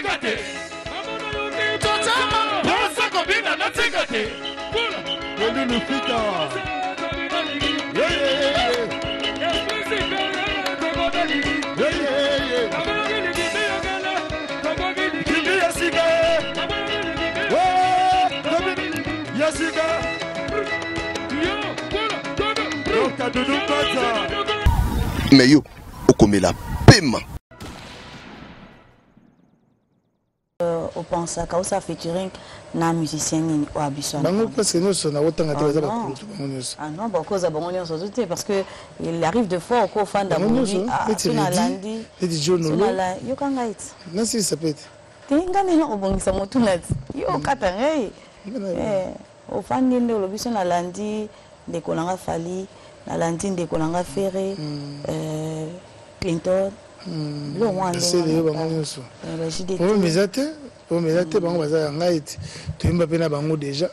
natikate. Totama, Rosa Kobina natikate. Lulu Fita. Mais yo, okomela pema. On pense à Kausa featuring na musicienne ou Abisson. Parce que nous sommes ah non, parce que il arrive de fois au fan d'Aboubi à Sunalandi. Yo kangait. Non, si ça peut être. Tingane no obongisa motunet. Yo katangay. Au fan de l'Obisson Nalandi, de Kolanga Fali, Nalandi de Kolanga Ferré, Clinton. C'est les bango so. Pour mes athées, bango baza ngaiti. Tu imba pena bango déjà.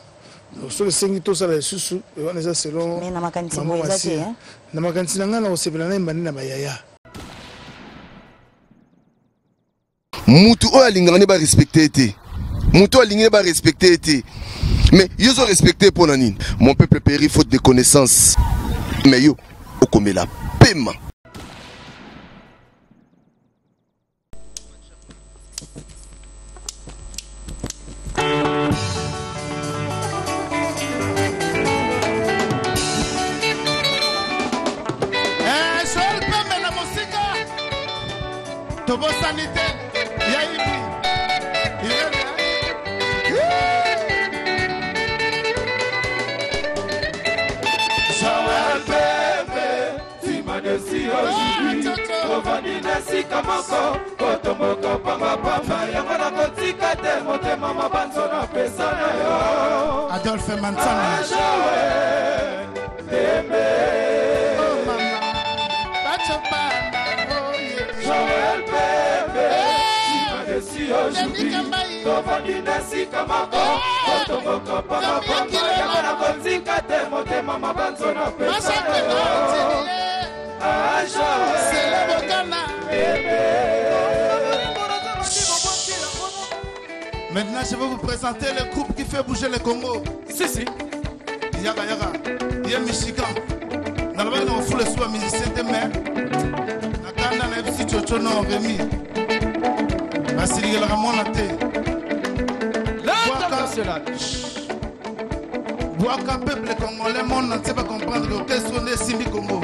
So sengi to sala susu, on est selon. Mais na makanti moizate hein. Na makanti nga na osepela na mbani na bayaya. Mutu o alingane ba respecter été. Mutu alingane ba respecter été. Mais ils ont respecté pour Nanine. Mon peuple périt faute de connaissances. Mais yo, okomela pema. Tobo sanité, Yaïbi. Joël bébé, tu m'as déçu aujourd'hui. Ovanina sikamoko, kotomoko pama pama. Yamana kotika te mote mama banzona pesana yo. Adolphe Mansana. Joël bébé. Oh maman, Bachopana. Joël bébé, tu m'as déçu aujourd'hui. Ovanina sikamoko, kotomoko pama pama. Yamana kotika te mote mama banzona pesana yo. C'est le Bogana. Maintenant, je vais vous présenter le groupe qui fait bouger le Congo. Si. Yaga Yaga. Il y a Michigan. Dans le bain, on fout le soin musicien de mer. Nakanda na FC Chocho no Rémi. Basili la Ramon la thé. L'international. Boaka peuple congolais, monde ne sait pas comprendre que qu'est-ce qu'on est Simbi Congo.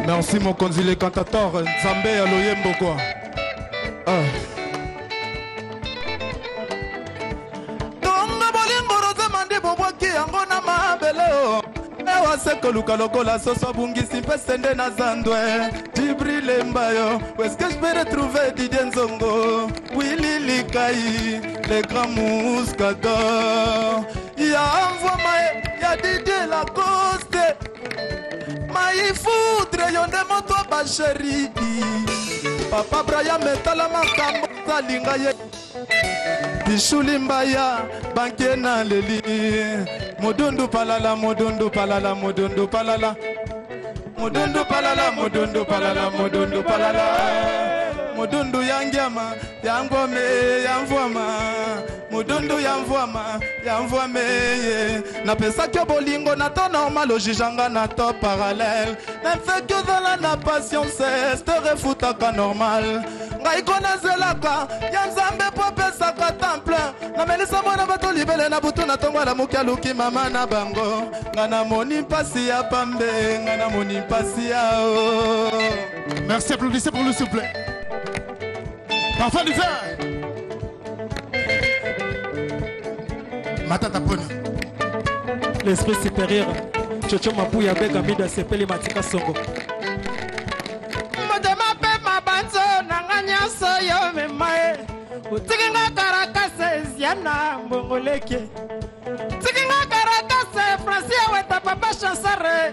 Merci mon consul cantateur Nzambe Aloyembo quoi. Tonga bolingo roza mande bobwaki yango na mabele. Ewa seko luka lokola soso bungisi pesende na zandwe. Jibril Mbayo, où est-ce que je peux retrouver Didier Nzongo? Willy Likai, les grands mouscadors. Y'a envoie ma, y'a Didier Lacoste. Maï foudre yonde moto bacheri. Papa Braya metala makambo salinga ye. Bishuli mbaya banke na leli. Modundu palala, modundu palala, modundu palala. Modundu palala, modundu palala, modundu palala. Modundu yangiama, yangwame, yamvwama. Modundu yamvwama, yamvwame. Na pesa kyo bolingo na to normal ojijanga na to parallèle. Même fait que dans la passion c'est te refutaka normal. Ngaikona zelaka, yanzambe po pesaka temps plein. Na melisa mwana bato libele na butu na tongo la mukia luki mama na bango. Ngana moni pasi ya pambe, ngana moni pasi ya o. Merci, applaudissez pour lui s'il vous plaît. Parfait du fer. Matata Pona. L'esprit supérieur. Chocho Mapouya Bega Mida Sepeli Matika Songo. Modema pe mabanzo nanganya soyo memae. Utikinga karakase ziana mbongoleke. Utikinga karakase Francia weta papa chansare.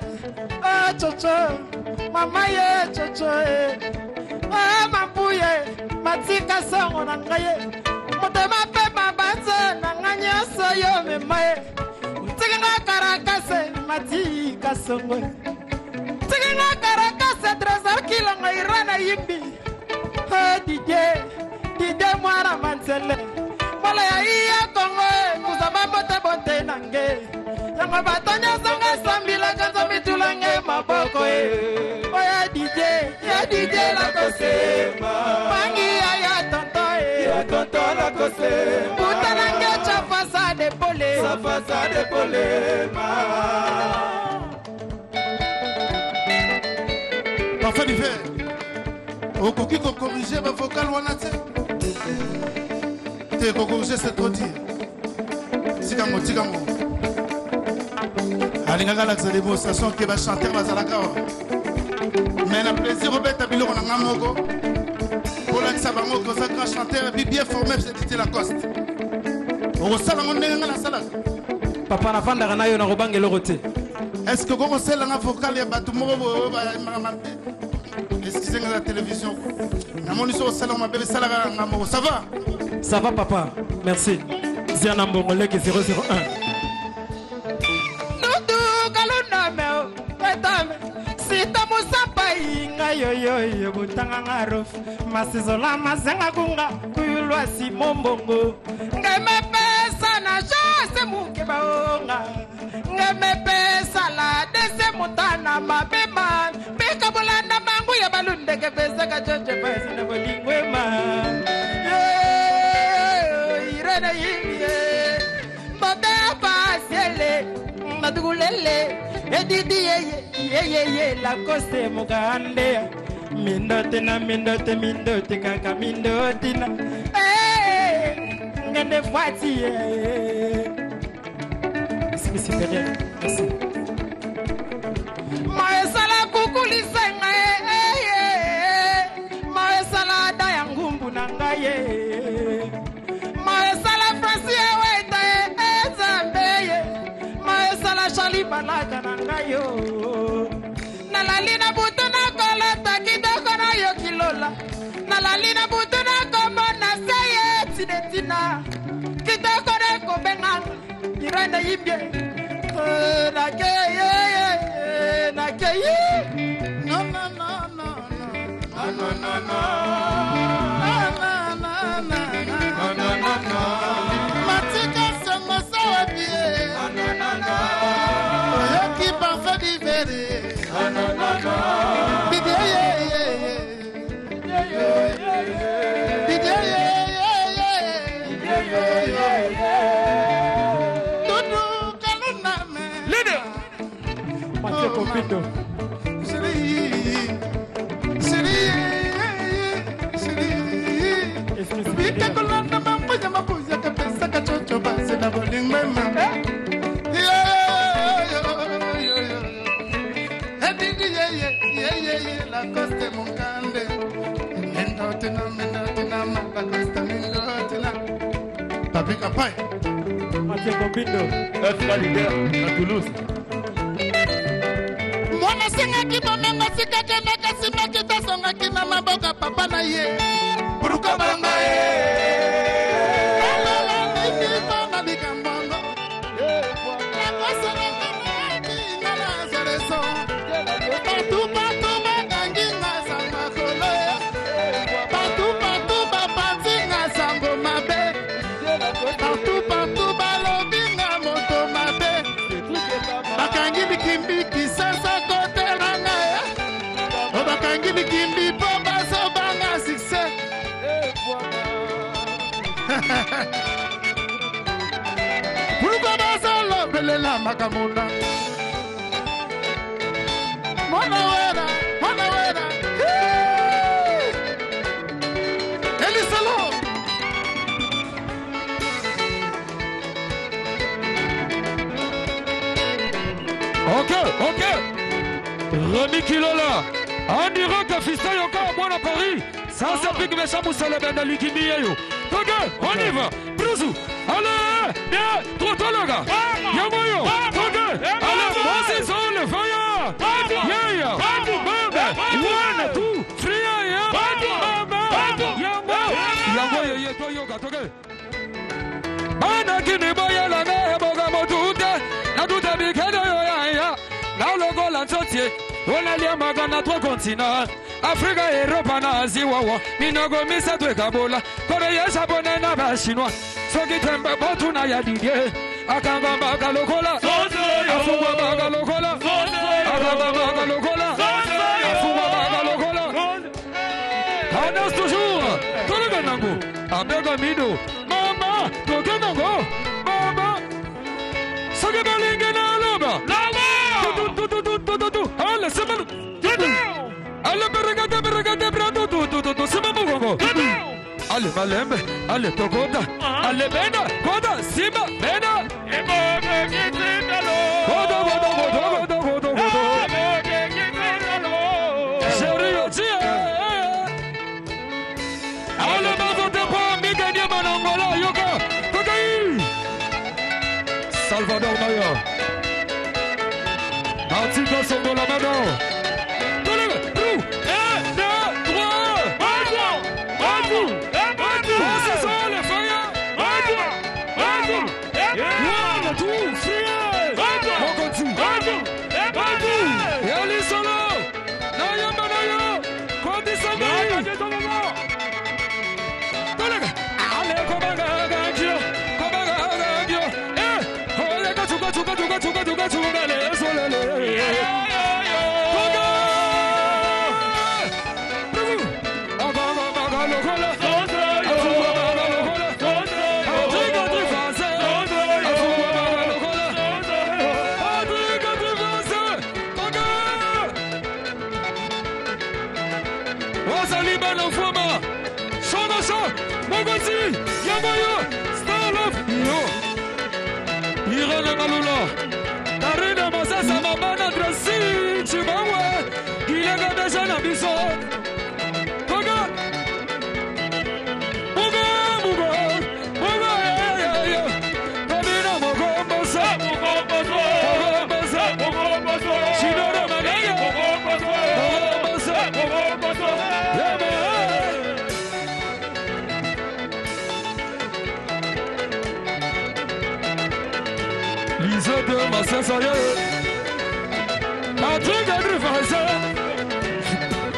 Ah chocho, mama ye chocho ah mambuye, matika songo nangaye. Modema pe mabanzo nanganya soyo memae. Utikinga karakase matika songo. Utikinga karakase trésor kilanga irana yimbi. Ah DJ Dide Mwana Mansele Mola ya iya Kongo Kusaba bote bote nange Yango batonya sanga sambila Kanzo mitulange maboko Oya DJ la kosema Mangi ya tonto Ya tonto la kosema Utanange chafasa depole Chafasa depole Parfait d'hiver. Au coquille qu'on corrige ma vocale wanate. T'es qu'on corrige c'est trop dire. Tigamo. Alingaga la démonstration qui va chanter Bazalaka. Mais la plaisir Robert Tabilo on a un mogo. Pour la Xabango consacré chanteur bien formé c'est Titi Lacoste. On ressent la monnaie dans la salle. Papa na fanda kana yo na robange lorote. Est-ce que vous avez un vocal et un excusez-moi la télévision. Ça va? Ça va papa, merci. Ziana Mbongoleke 001. Nudu kaluna meo, etame. Sita musapa inga yo butanga ngarof. Masizola mazenga kunga kuyulwa si mombongo. Ngeme pesa na jase muke baonga. Ngeme pesa la dese mutana mabema. Beka bolanda mangu ya balunde ke pesa ka choche pesa na bolingwe ma. Irene yimye. Baba pasiele. Madugulele. Edidi ye la koste mugande. Mindote kaka mindote na. Ngende fati Esprit supérieur, merci. Maesala kukulisenga Maesala dayangumbu nangaye Maesala frasi weta zambeye Maesala shali balaka nangayo Nalalina butuna kola takidoko na yo kilola Nalalina butuna komona seye tinetina Kitoko de kobenga Irene yimbye nakeye no Matika songo sawa bie Oyoki parfait d'hiver Kopito. Mathieu Kopito. FK leader à Toulouse. Mwana singa kibomengo sikake meka simaki tasonga kina maboka papa na ye Buruka banga Pourquoi basalo belela makamuna Mona wera Elisalo Ok Remy Kilola en direct à Fiston encore à Bois à Paris ça s'applique mes chambres sur la bande à l'Ikimiayo. Ok, on y va. Brousou. Allez, bien, trop tôt le gars. Yamoyo. Ok, allez, voici sur le fire. Yeah, Baba. One, two, three, yeah. Baba. Yamoyo, yeto yoga, ok. Bana kini boya la me boga motude. Na tuta bikedo yo ya. Na logo la chotie. On a lié magana 3 continents. Afrique, Europe, Asie, Wawa. Minogo, Misa, Kabola. Korea, Japonais, Naba, Chinois. Soki Temba, Botuna, Yadidier. Akanga, Magalokola. Afuwa, Magalokola. Akanga, Magalokola. Afuwa, Magalokola. Anas toujours. Tologanango. Abega Mido. Mama, Tokenango. Mama. Soki Balingena, Loba. Allez, c'est bon. Allez, regardez, brado, c'est bon, Gogo. Allez, Malembe, allez, Togoda, allez, Bena, Goda, Sima, Bena. Goda. Sérieux, allez, Mazote, Migania, Manangola, Yoga, Togai. Salvador Maya. Antico Songola Mano. Ça y est, Patrick a dû faire ça.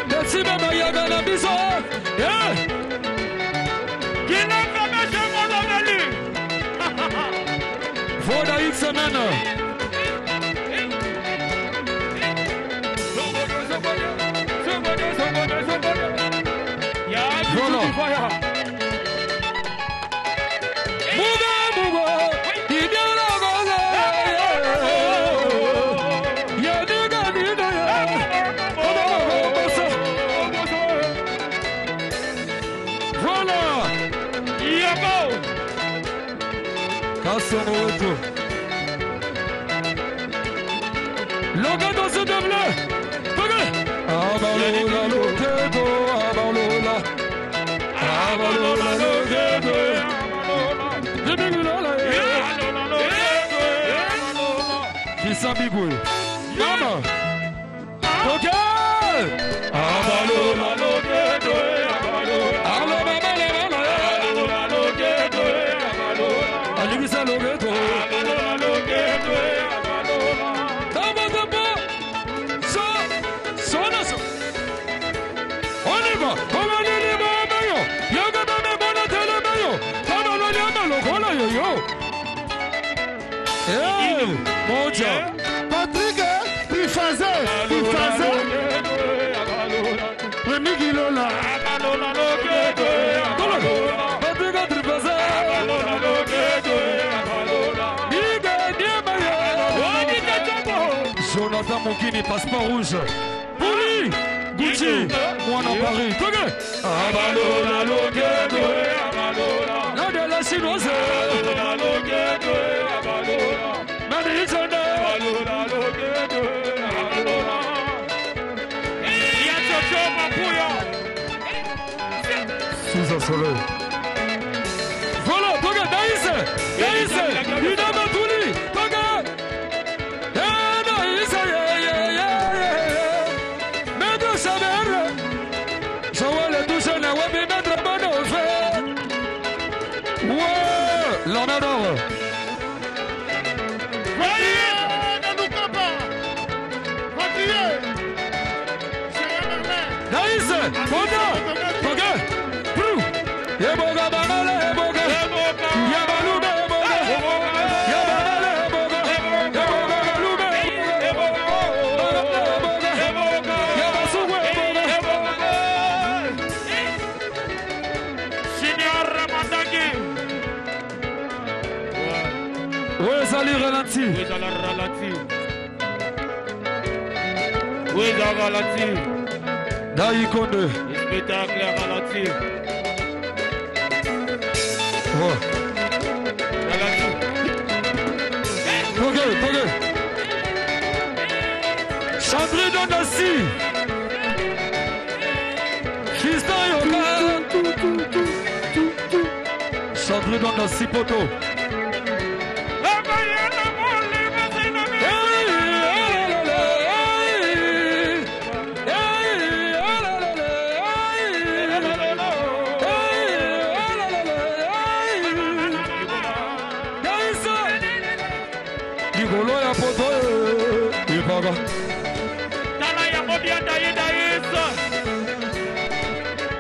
Merci, maman, il y a dans la maison. Qui n'a pas mis ce monde en élu? Faut dans X semaines. Voilà. Loga dans ce double. Abalola lokedo, abalola. Abalola lokedo, abalola. Kisambigwe. Mama. Ok. Abalola lokedo, abalola. Abalola lokedo, abalola. Alibisa lokedo. Patrick, il faisait. Rémi Guilola. Jonathan Moukini, passeport rouge. Pouli, Gucci, moi en Paris. Abalola, la de la chinoise. Sous un soleil. Voilà, Toga, Daïs, Inama Touli, Toga. Daïs, Médou Saber. Joël et Douche, la web et mettre bonne au fait. Ouais, l'en adore. Où est allé ralenti? Où est allé ralenti? Où est allé ralenti? Daïkonde. Le spectacle est ralenti. Oh. Ralenti. Ok. Chandri Dondassi. Fiston Yoka. Chandri Dondassi Poto.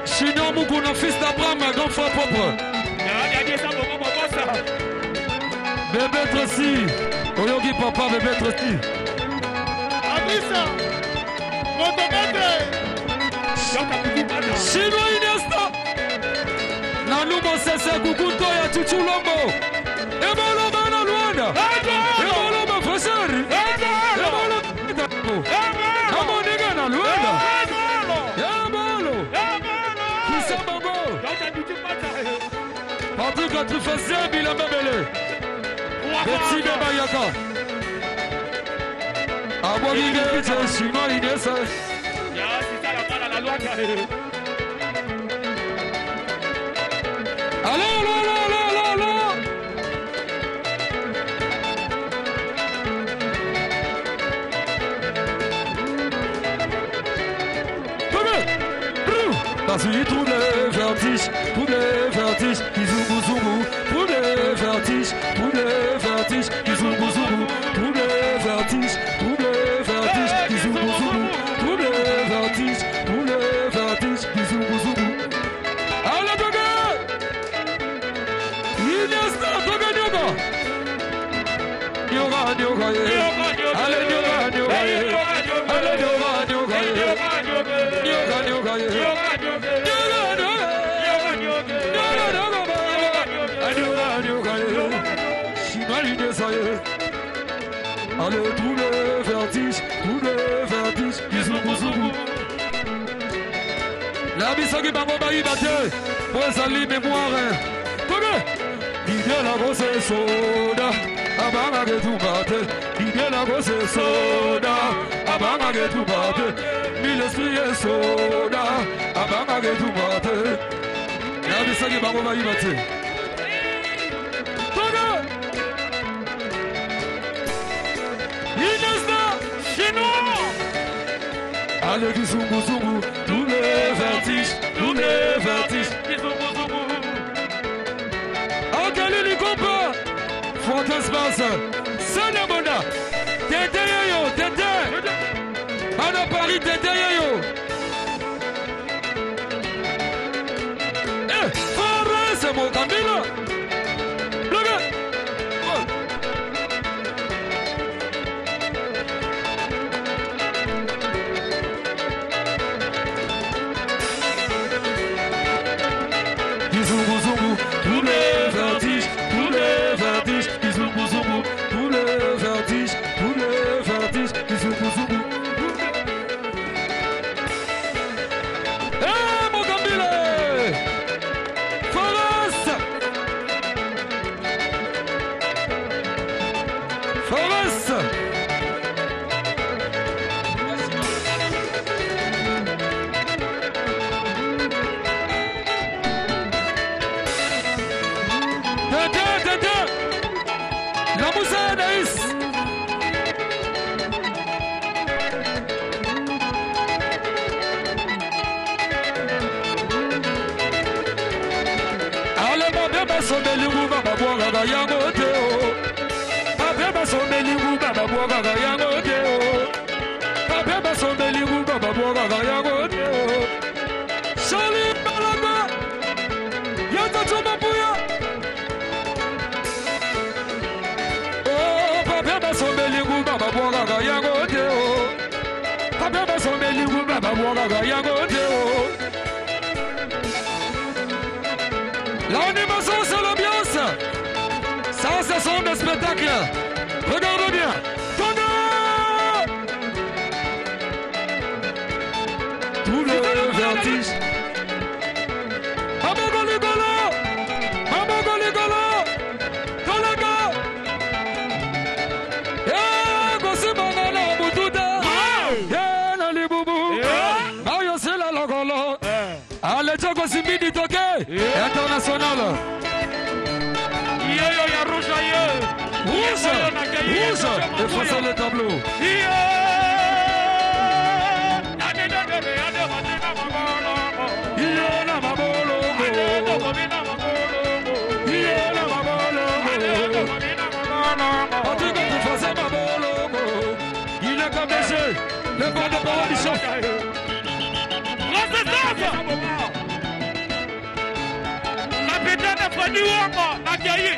Chignon Moukouna, fils d'Abraham, grand frère propre. Bébé Tracy, Oyogi papa, bébé Tracy. Abissa, motomaître. Chinois Inesta. Nanumo Sese Kukunto ya Chuchulombo. Ebolo Bana Luanda. Ebolo Mafasari. Ebolo Itako. Amonega na Luanda. Ebolo. Kisababo. Patrick Atrufasé, Bilamba Bele. Betsi Bebayaka. Abogige, Chinois Inesta. Allô. Parce qu'il trouve le vertige, qui zoubou, trouve le vertige, qui zoubou, trouve le vertige, qui zoubou, trouve le vertige, qui zoubou. Allez, Toga! Iniesta, Toga, Nyoga, allez, Nyoga, allez, tout le vertige, bisou. La bisaki bango bayi bate, pour sali mémoire. Toge, il la grosse soda, abanga que tout bate. Il la grosse soda, abanga que tout bate. Mille esprit est soda, abanga que tout bate. La bisaki bango bayi bate. Allez, du zoubou, tous les vertiges, Ok, l'hélico faut espace, Salamona, Tété yo, Ana Paris, Tété yo. Forêt, c'est mon Camilo. L'animation, c'est l'ambiance. Ça, ce sont des spectacle. Regarde bien. Tonga. Tout le vertige. Mamogo Ligolo. Mamogo Ligolo. Kolega. Yeah, Gosi Manala Mutuda. Yeah, Nali Bubu. Mario Sela Logolo. Allez, Tchoko Simbidi Toke. International. Rouge, effacez le tableau. Il est comme monsieur, le bon de parole du chef. Capitaine Fadi Wamba, accueilli.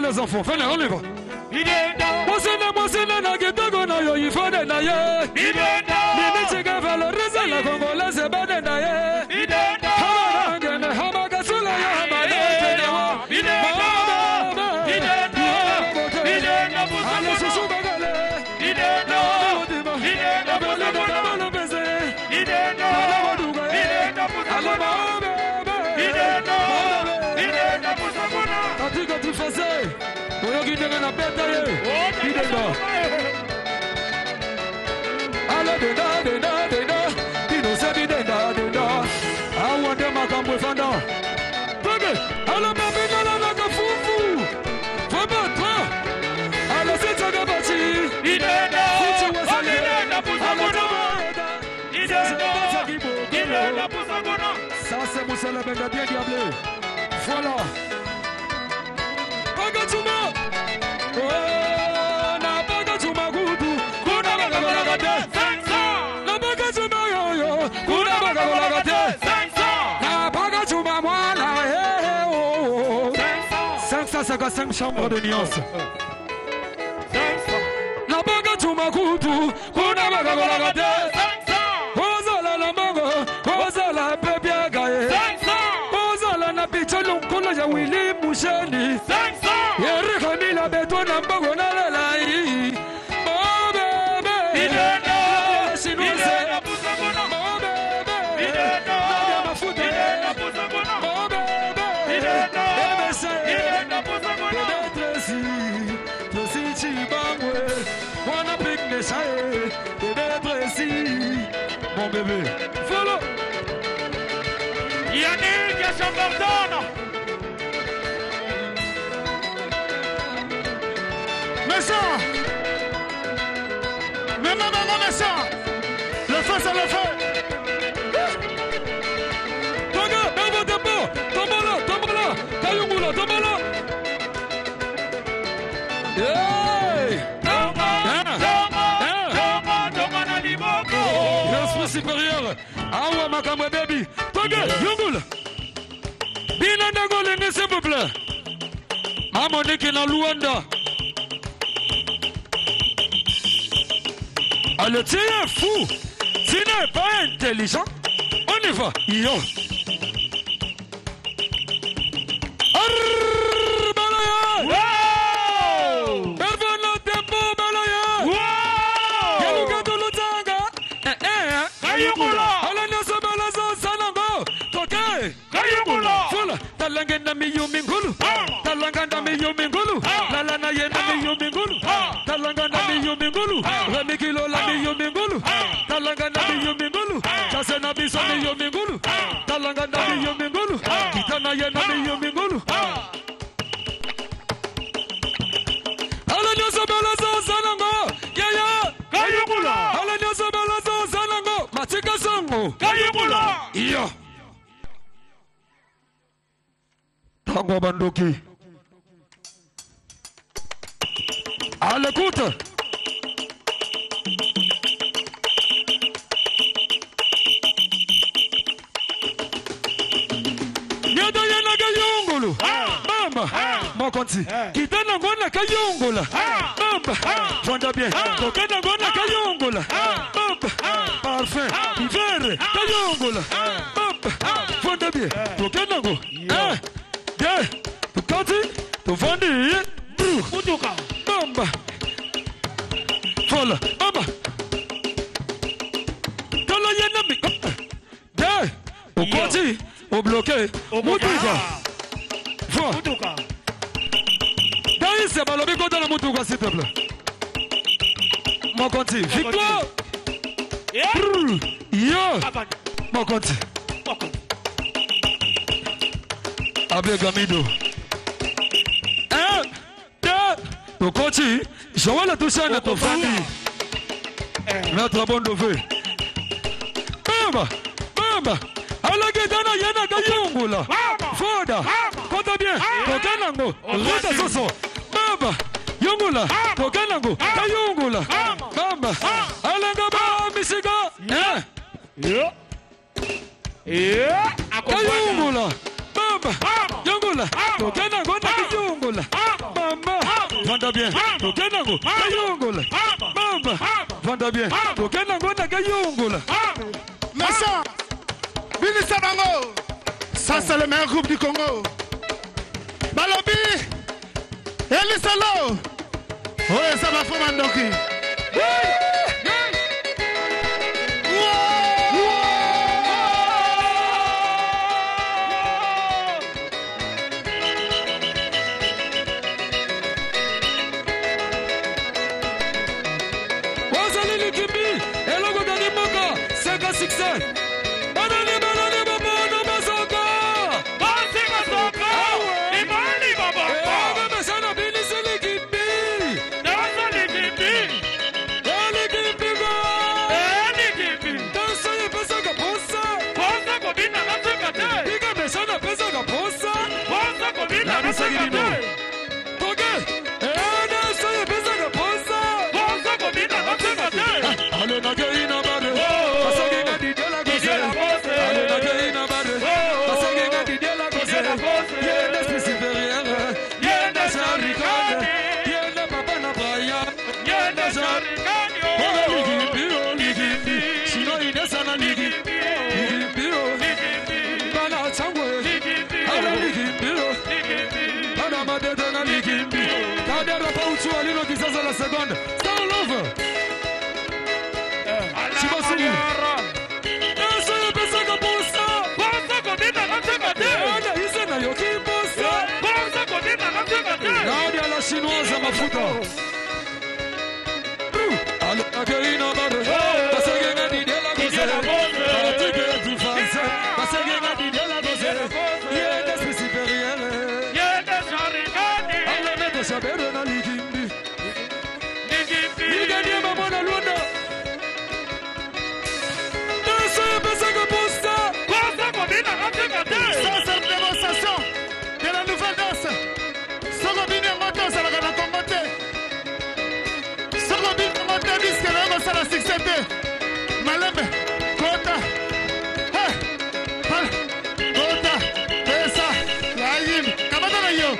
Les enfants, venez, on y va. Ça c'est Moussa la Benga bien diablé. Voilà. Regarde tout le monde. Toka 5 chambres de nuances. Nabaga Chumakutu, Kuna Bagagolagate, Ozala Lamango, Ozala Pepia Gaye, Ozala Napicholum Kulaja Willy Mushani, Yerika Mila Betona Bagona Lai, Oh baby, mon bébé, follow. Yannick Chambordon. Méchant. Mais maman, méchant. Le feu, c'est le feu. Toga, Belvo Tempo, Tombola, Kayungula, Tombola. Hey! L'esprit supérieur, Awa Makamba Baby, Toga, Yungula. Binandago, s'il vous plaît. Mamoniki na Luanda. Le tien est fou. Tu n'es pas intelligent. On y va. Yo. Talangana mi yumingulu, talangana mi yumingulu, lalana yena mi yumingulu, talangana mi yumingulu, remikilo la mi yumingulu, talangana mi yumingulu, chasena biso mi yumingulu, talangana mi yumingulu, kitana yena mi yumingulu. Alanyo sobalazo sanango, yaya, kayugula. Alanyo sobalazo sanango, matika sango, kayugula. Iyo. Tango Bandoki. À l'écoute. Yada yana kayungulu. Mamba. Mokonti. Kitana ngona kayungula. Mamba. Fonda bien. Tokena ngona kayungula. Mamba. Parfum. Ivere. Kayungula. Mamba. Fonda bien. Tokena ngo. Tu canti, tu vendi, Mutuka, Bamba, Fola, Bamba, Tola Yanami, Dé, au canti, au bloqué, Mutuka, Mutuka, Daïs, c'est Balobico dans la Mutuka, s'il te plaît. Mon canti, victoire, Yo, mon canti. Abegamido. Tu continue. Je vois la touche à notre famille. Notre bon de Bamba, Bamba. Alagedana yana kayungula. Foda. Kota bien. Kokanango. Rita soso. Bamba. Yungula. Kokanango. Kayungula. Bamba. Alangaba misiga. Kayungula. Yungula, tokena ngona kiyungula. Mama, vanda bien. Tokena ngo kayungula. Mama, vanda bien. Tokena ngona kayungula. Méchant. Binisa Bango. Ça c'est le meilleur groupe du Congo. Balobi. Elisalo. Ouais, ça va faire Mandoki. Succès. Mandara Pauchu, Alino Kizaza la seconde. Star Love. Chibasou. Essa pesa kapusa. Bonza kodina natekate. Ana hizo na yoki bosa. Bonza kodina natekate. Nadia la chinoise mafuta. Allo Agarina Mare. Pasagena di la Bose. Pratique du français. Pasagena di la Bose. Yeah, des supérieurs. Yeah, des charigani. Alla meta sabere na ligimbi. Ligimbi. Ligadi mama na lunda. Danse pesa kapusa. Bonza kodina natekate. Ça, c'est une démonstration de la nouvelle danse. Sorobine Moto, ça va commenter. Sorobine Moto, disque là, ça va succéder. Malembe, Kota. Kota, Pesa, Yaïm, Kamadana yo.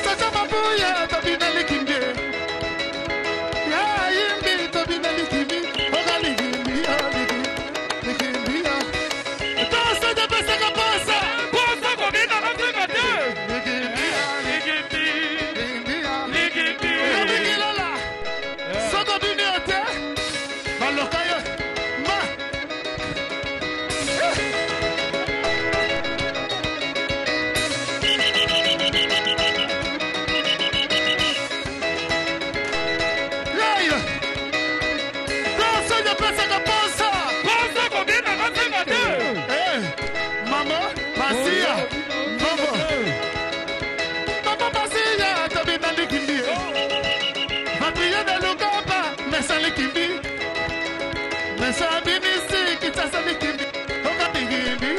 Tata Mabuya, Tabina Likimbi. Yaïm, Tabina Likimbi. Bonza kodina natekate. Ligimbi. Ligimbi. Bonza kodina natekate. Maman, Basia, Maman Basia, Tabina Likimbi. Papier de Lugaba, mais ça Likimbi. Mais ça Binisi, qui t'a ça Likimbi. Ligimbi.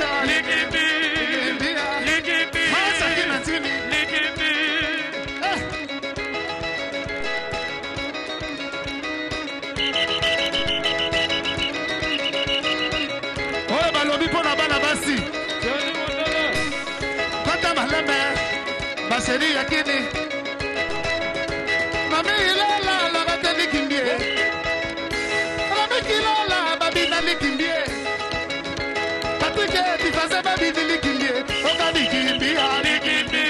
Ligimbi. Masa Kinatini. Ligimbi. Oh, balobi pona bana basi. Kota maleme, baseri yakini. Mami ilala, la bate Likimbie. Mami kilala, babina Likimbie. Patrick, tu faisais babine Likimbie. Oka Likimbia, Ligimbi.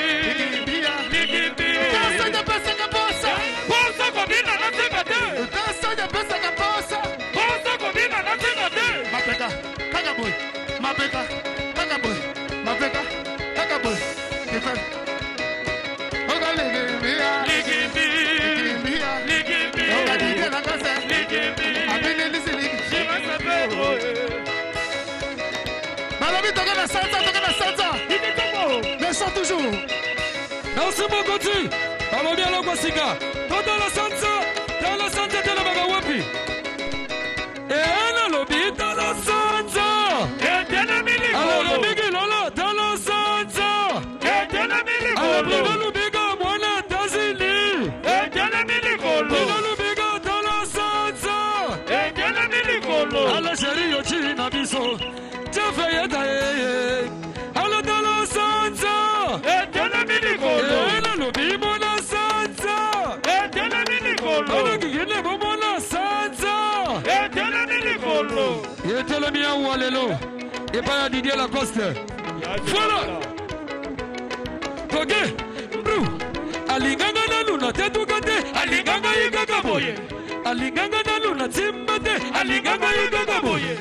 Ligimbi. Dansa de pesa kaposa. Bonza kodina natekate. Dansa de pesa kaposa. Bonza kodina natekate. Mapeka, kagaboy. Mapeka, kagaboy. Mapeka, kagaboy. Kifel. Oka Likimbia. Ligimbi. Likimbia. Ligimbi. Oka Likimbia na kase. Ligimbi. Abine lisili. Shima sapero. Balobi toka na salsa. Mais chante toujours. Merci Mokoti. Alobi aloko sika. Toto la sansa. Tala sansa tala baga wapi. Ena lobi tala sansa. Etena milikolo. Alobi kilolo tala sansa. Etena milikolo. Alobi lubiga mwana tazili. Etena milikolo. Lubiga tala sansa. Etena milikolo. Ala sheri yochi na biso. Jefe yeta yeye. Ala tala sansa. Etena milikolo. Ena lobi mwana sansa. Etena milikolo. Ala kigine mwana sansa. Etena milikolo. Yetele miya walelo. Epa ya Didier Lacoste. Voilà. Toge. Bru. Alinganga na luna tetukate. Alinganga yiganga boye. Alinganga na luna timbate. Alinganga yiganga boye.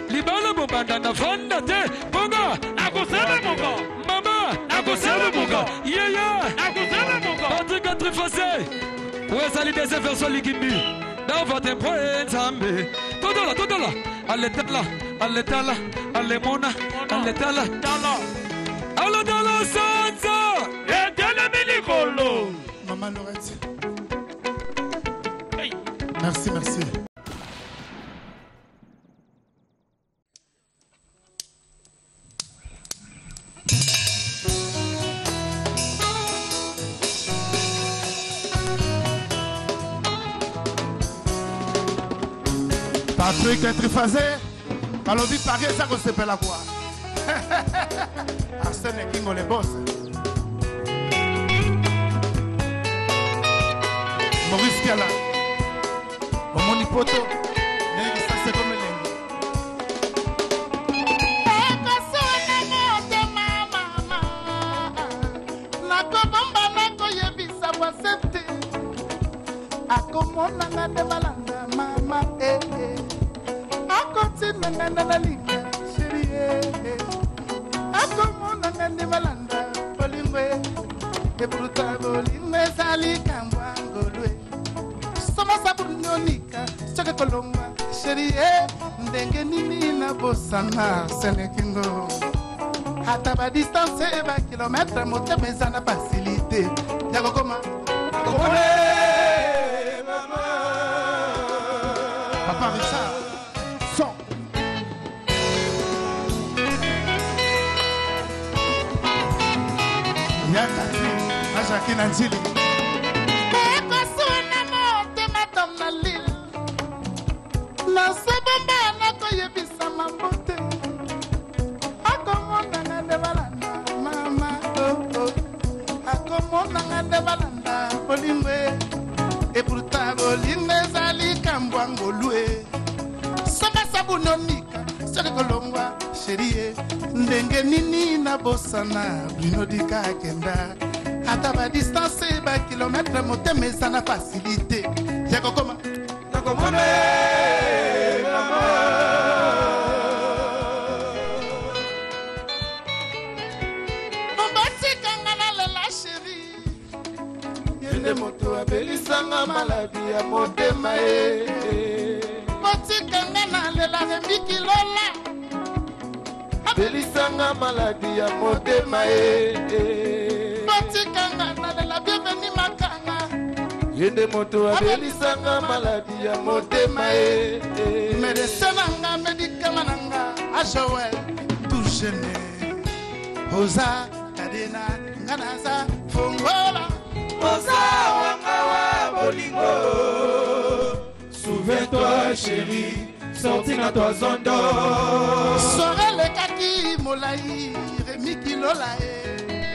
Libala bobanda na fanda te. Bonga. Nakusema mungo. Mama. Nakusema mungo. Yeah. Nakusema mungo. Patrick Trifasé. Ouais, salut des versions Ligimbi. Dans votre point, Zambé. Todola. Alletala. Allemona. Alletala. Alletala Sansa. Etena milikolo. Maman Lorette. Merci. Patrick Trifasé, balobi Paris ça qu'on s'appelle la quoi. Arsène Kingo les boss. Maurice Kiala. Omoni poto. Mais ça c'est comme les. akomona nga nde balanda mama akotina nga nde nalinga sheri akomona nga nde balanda bolingo epuruta bolingo ezali kambwa ngolwe soma sabunyonika soki kolongwa sheri ndenge nini nabosana selekingo ata badistance bakilometre motema eza na fasilité ya kokoma Papa Richard, son. Yakati, Ajaki Nanjili. Eko suna mote matona lil. Na sebamba na koyebisa mambote. Akomona ngande balanda, mama oh. Akomona ngande balanda, bolimwe. Et pourtant, bolingo ezali kambwa ngolwe. Soma sabunonika, soki kolongwa sherie. Ndenge nini na bosana, Bruno Dika kenda. Ata ba distance ba kilometre motema eza na facilité. Yako koma, yako mone mama. Mbatika ngana lela sherie. Yende moto abelisanga maladi ya motema Motika ngana lela remiki lola abelisanga maladi ya motema Motika ngana lela bienveni makanga Yende moto abelisanga maladi ya motema Medecin nga medikama nanga Ashawel tout jeune Oza kadena nganaza fongola Souviens-toi chérie, sorti dans toi zone d'or. Sore le kaki molai, remi kilola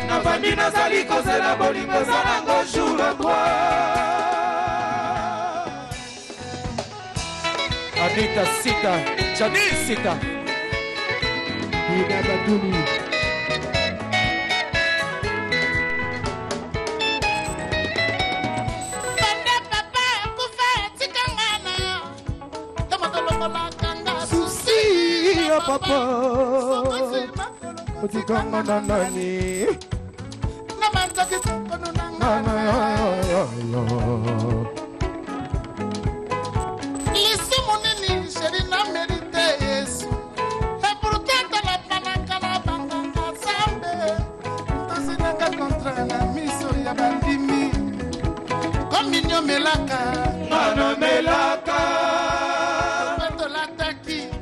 Na famille nazali kozela bolingo zalango jour le Anita Sita, Janice Sita Ina Batuni Papa, utikanga na nani? Na manjaki kono nanga. Lisi munini sheri na merite Yesu. E pourtant la panaka na banganga sambe. Tosi nanga kontra na miso ya bandimi. Kominyo melaka. Mana melaka.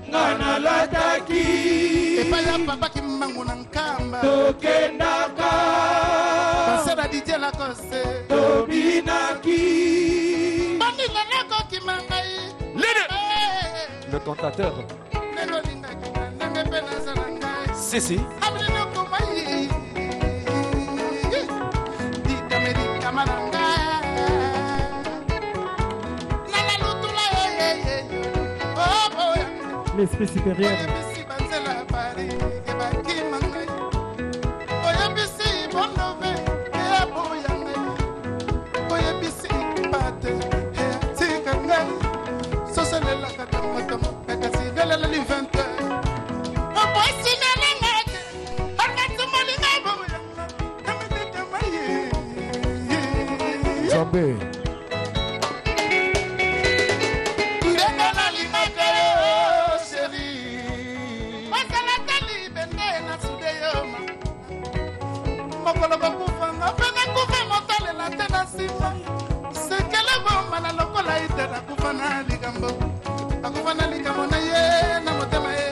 Nana lataki epa ya papa ki mangu na nkamba tokendaka pasera DJ Lacoste tobinaki bandile nako ki mangai le cantateur neno linga ki nenge pena zanangai si abri no komai dika medika mananga nana lutula oh boy l'esprit supérieur. Zambé. mokolo bakufanga mpe nakufa motalela te na nsima sekele bomba na lokola ite nakufa na likambo akufa na likambo na ye na motema ye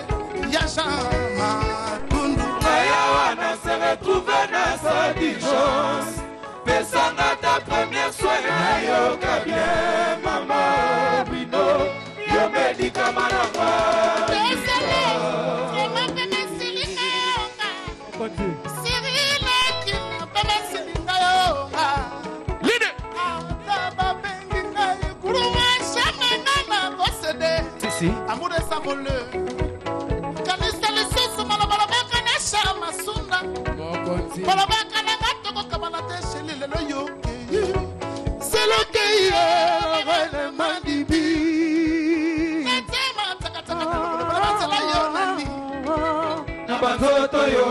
ya Jean Matundu Ayawa na se retrouve na sa diligence pesanga ta première soin na yo bien maman Bino yo médicament na amour de sa voleur kanisa lisusu malobaka na shama sunda malobaka na gato ko kabala te sheli lelo yo c'est le oyo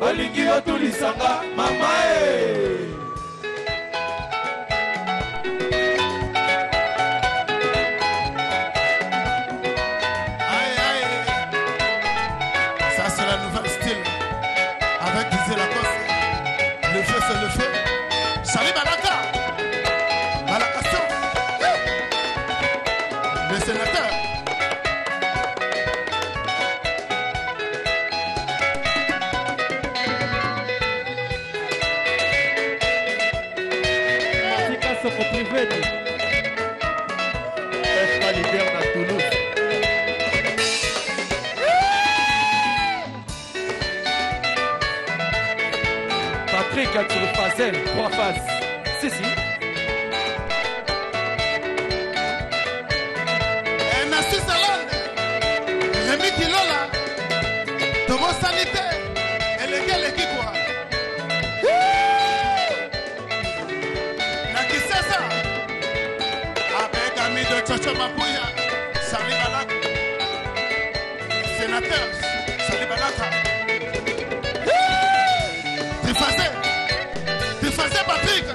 olingi otulisanga mama Ça c'est la nouvelle style avec Gisèle Lacoste. Le feu c'est le feu. Salut Balaka. Balaka. Le sénateur. Patrick a tiré Fazel, 3 faces. Si. Nassi Salon, Rémi Kilola, Tomo Sanité, et les gars, les Kikwa. Nakisesa, avec ami de Tchocho Mapouya, Sali Balaka, sénateur, Sali Balaka. Tu faisais Patrick,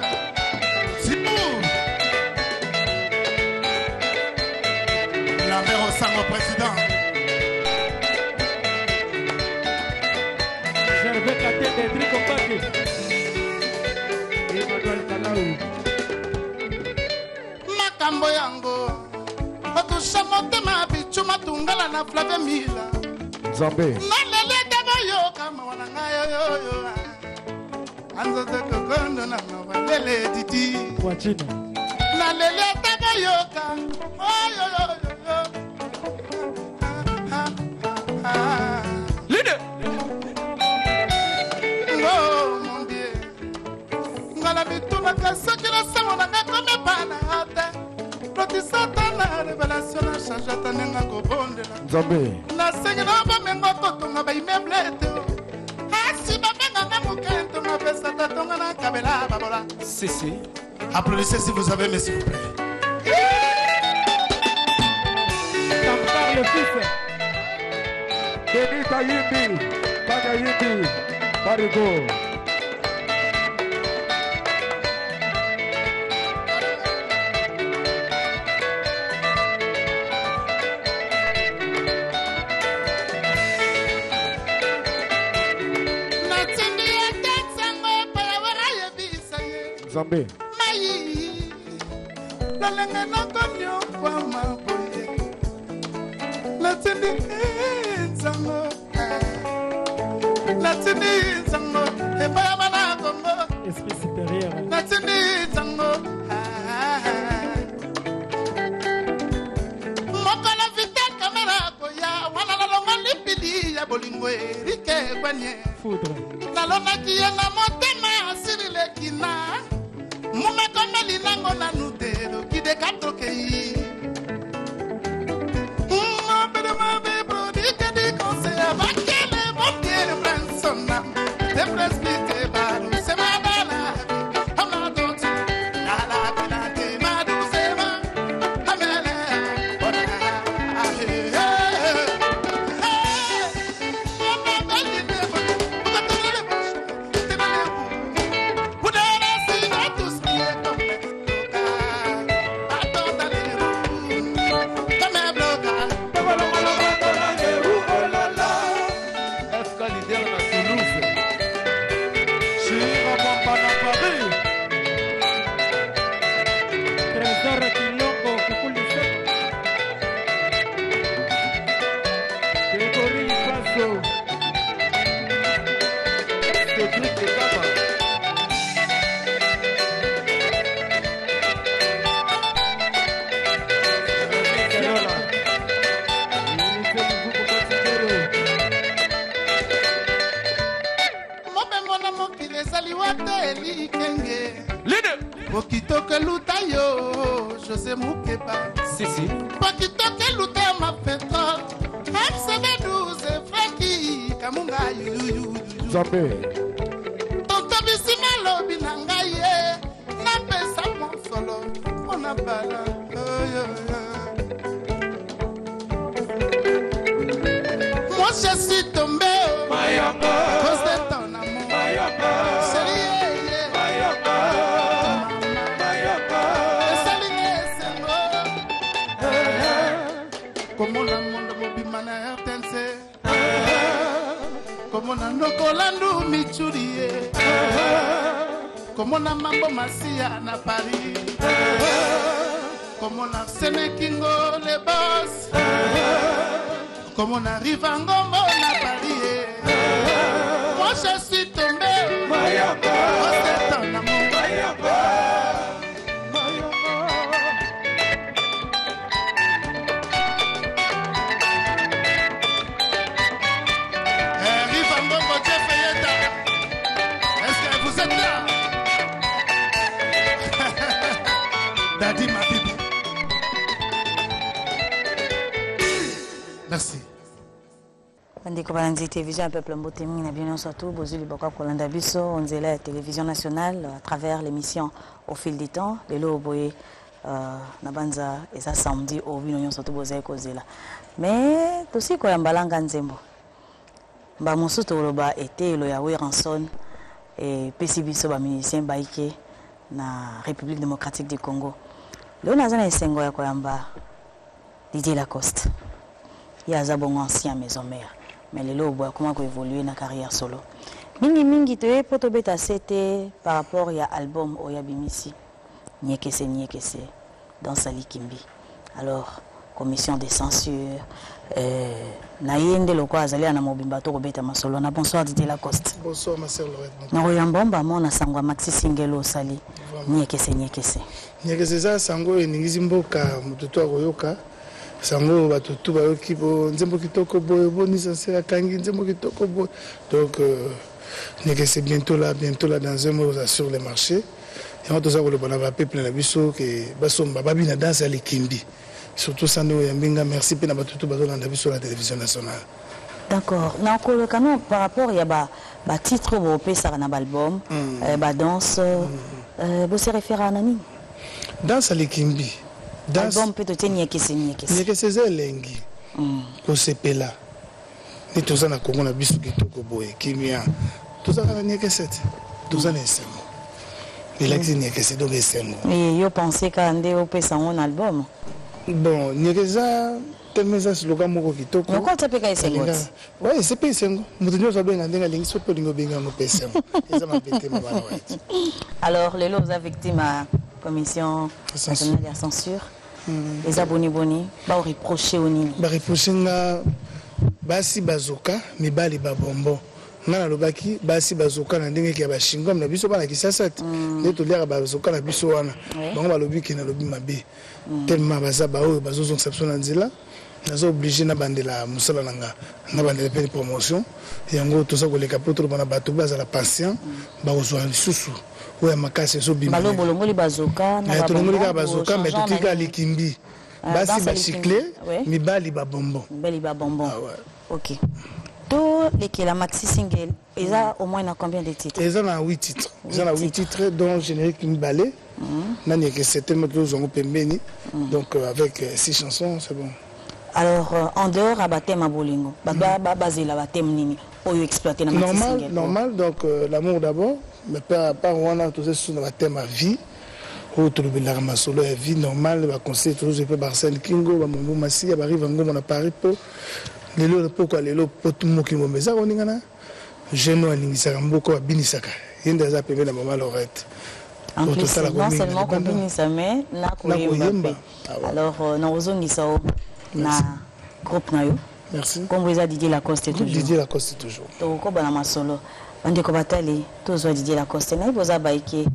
c'est pour la mère au sang au président. Gervais Katé, Dédric Opaki, Emmanuel Kalaou. Makambo yango, batusha motema bichuma tungala na Flave Mila. Zambé. Nalele dabo yo kama wananga yo. Anzote kokondo na mabalele titi. Wachina. Nalele dabo yo kama yo. Leader. Oh mon Dieu. Ngala bituma kasaki la samo na ngakome pana ate. Proti satana révélation na change atanenga kobondela. Zambé. Na sengi na ba mengo kotonga ba immeuble te. Asi ba menga na mukento na pesa tatonga na kabela babola. Si. Applaudissez si vous avez, mais s'il vous plaît. Tampar le fils. Denis Kayimbi, Kagayimbi, Parigo. Zambé. Maï, la langue n'a connu pas ma boye. La tini zango, la tini zango, et pas mana congo. Esprit supérieur. La tini zango, moko la vite caméra boya, wana la longa lipidi ya bolingo erike kwanye. Foudre. La longa qui est na motema asiri le kina. Mume komeli nango na nutero kide katokei. Bede mabe brodi kedi conseil abakele montiere bransona. Te presbite baru se madala. Ama doti la pinate madu sema. Amele ora. Okitoke luta yo, José Moukéba. Si. Okitoke luta ma pétrole. MC12, Frankie, Kamunga yu. Zambé. Tonto bisima lobi na ngai ye. Na pesa mon solo, on a bala. Moi je suis tombé. Mayanga. nokolandu michurie komona mambo masia na Paris komona Senekingo le boss komona Rivangombo na Paris moi je suis tombé oh c'est ton amour Daddy, ma bibi. Merci. Bandeko Balanzi Télévision, un peuple mbote mingi na bien surtout bozuli boka kolanda biso onzela la télévision nationale à travers l'émission Au fil du temps de l'oboye na banza eza samedi au bino surtout bozai kozela mais aussi ko yambalanga nzembo ba mosuto loba été lo ya Ranson et pesi biso ba musicien baike na République démocratique du Congo. Le nazana esengo ya koyamba Didier Lacoste. Il y a un bon ancien maison mère. Mais le lobo comment évoluer na carrière solo. Mingi te poto beta c'était par rapport à album Oya Bimisi. Nyekese dans Sali Kimbi. Alors commission de censure na yende loko azali na mobimba to kobeta masolo na bonsoir Didier Lacoste. Bonsoir ma sœur Lorette. Na oyambomba mona sangwa Maxi Singelo Sali. Nyekese za sango eningizi mboka mututu akoyoka sango batutu bayoki bo nzembo kitoko boye boni sensera kangi nzembo kitoko boye donc nyekese bientôt là dans un mois sur le marché et on doit le bon peuple na biso que basomba babina danse à Likimbi surtout sando yambinga merci pe na batutu bazolanda biso la télévision nationale. D'accord. Na ko canon par rapport ya ba titre bo pesa na album ba danse vous se référez à nani? Danse à Likimbi. Album peut-être nyekese zelengi. Ko sepela. Ni toza na Congo na biso kitoko boye kimia. Toza na nyekese. Toza na esengo. Elexi nyekese donc esengo. Et yo pensez qu'ande au pesa un album? Bon, nyekesa temeza slogan moko kitoko. Pourquoi tu peux ka esengo? Ouais, c'est pas esengo. Mutu nyo zabenga ndenga lingi sopo lingo benga no pesa. Eza mabete mabana ouais. Alors, les lots victimes à commission nationale de la censure. Les abonnés boni, ba reprocher au nini. Ba reprocher nga basi bazoka mibali babombo. Ngana lobaki basi bazoka na ndenge ki ba shingom na biso bana kisasat. Neto lera bazoka na biso wana. Bango ba lobiki na lobi mabe. Tellement baza ba o bazozo exception na nzela. Nazo obligé na bandela musala nanga na bandela pe promotion. Yango toza koleka potro bana bato baza la patient ba ozwa lisusu. Ouais, makasi so bimba. Malo bolongoli bazoka na ba bolongoli ka bazoka mais totika Likimbi. Basi ba cycler mibali ba bonbon. Mibali ba bonbon. Ah ouais. OK. Tout les la Maxi Single, ils ont au moins combien de titres? Ils ont 8 titres. Ils ont 8 titres dont générique Mbalé. Nani que c'était notre zongo pembeni. Donc avec 6 chansons, c'est bon. Alors en dehors à Batem à Bolingo. Basé la Batem nini. Oyo exploiter na Maxi Single. Normal donc l'amour d'abord. Mais pas on a tous sur la thème à vie autre le solo à vie normale va conseiller toujours je peux Barcel Kingo va mon massi arrive en na Paris pour les lots pourquoi les lots pour tout le monde qui me meza on ngana jeune alingisa mboko binisaka yenda za pembe na maman Lorette en plus non seulement qu'on binisa mais na koyemba alors na ozongisa na groupe na yo merci comme vous a Didier Lacoste toujours Didier Lacoste toujours to ko bana masolo bandeko batali tozo Didier Lacoste na iboza baike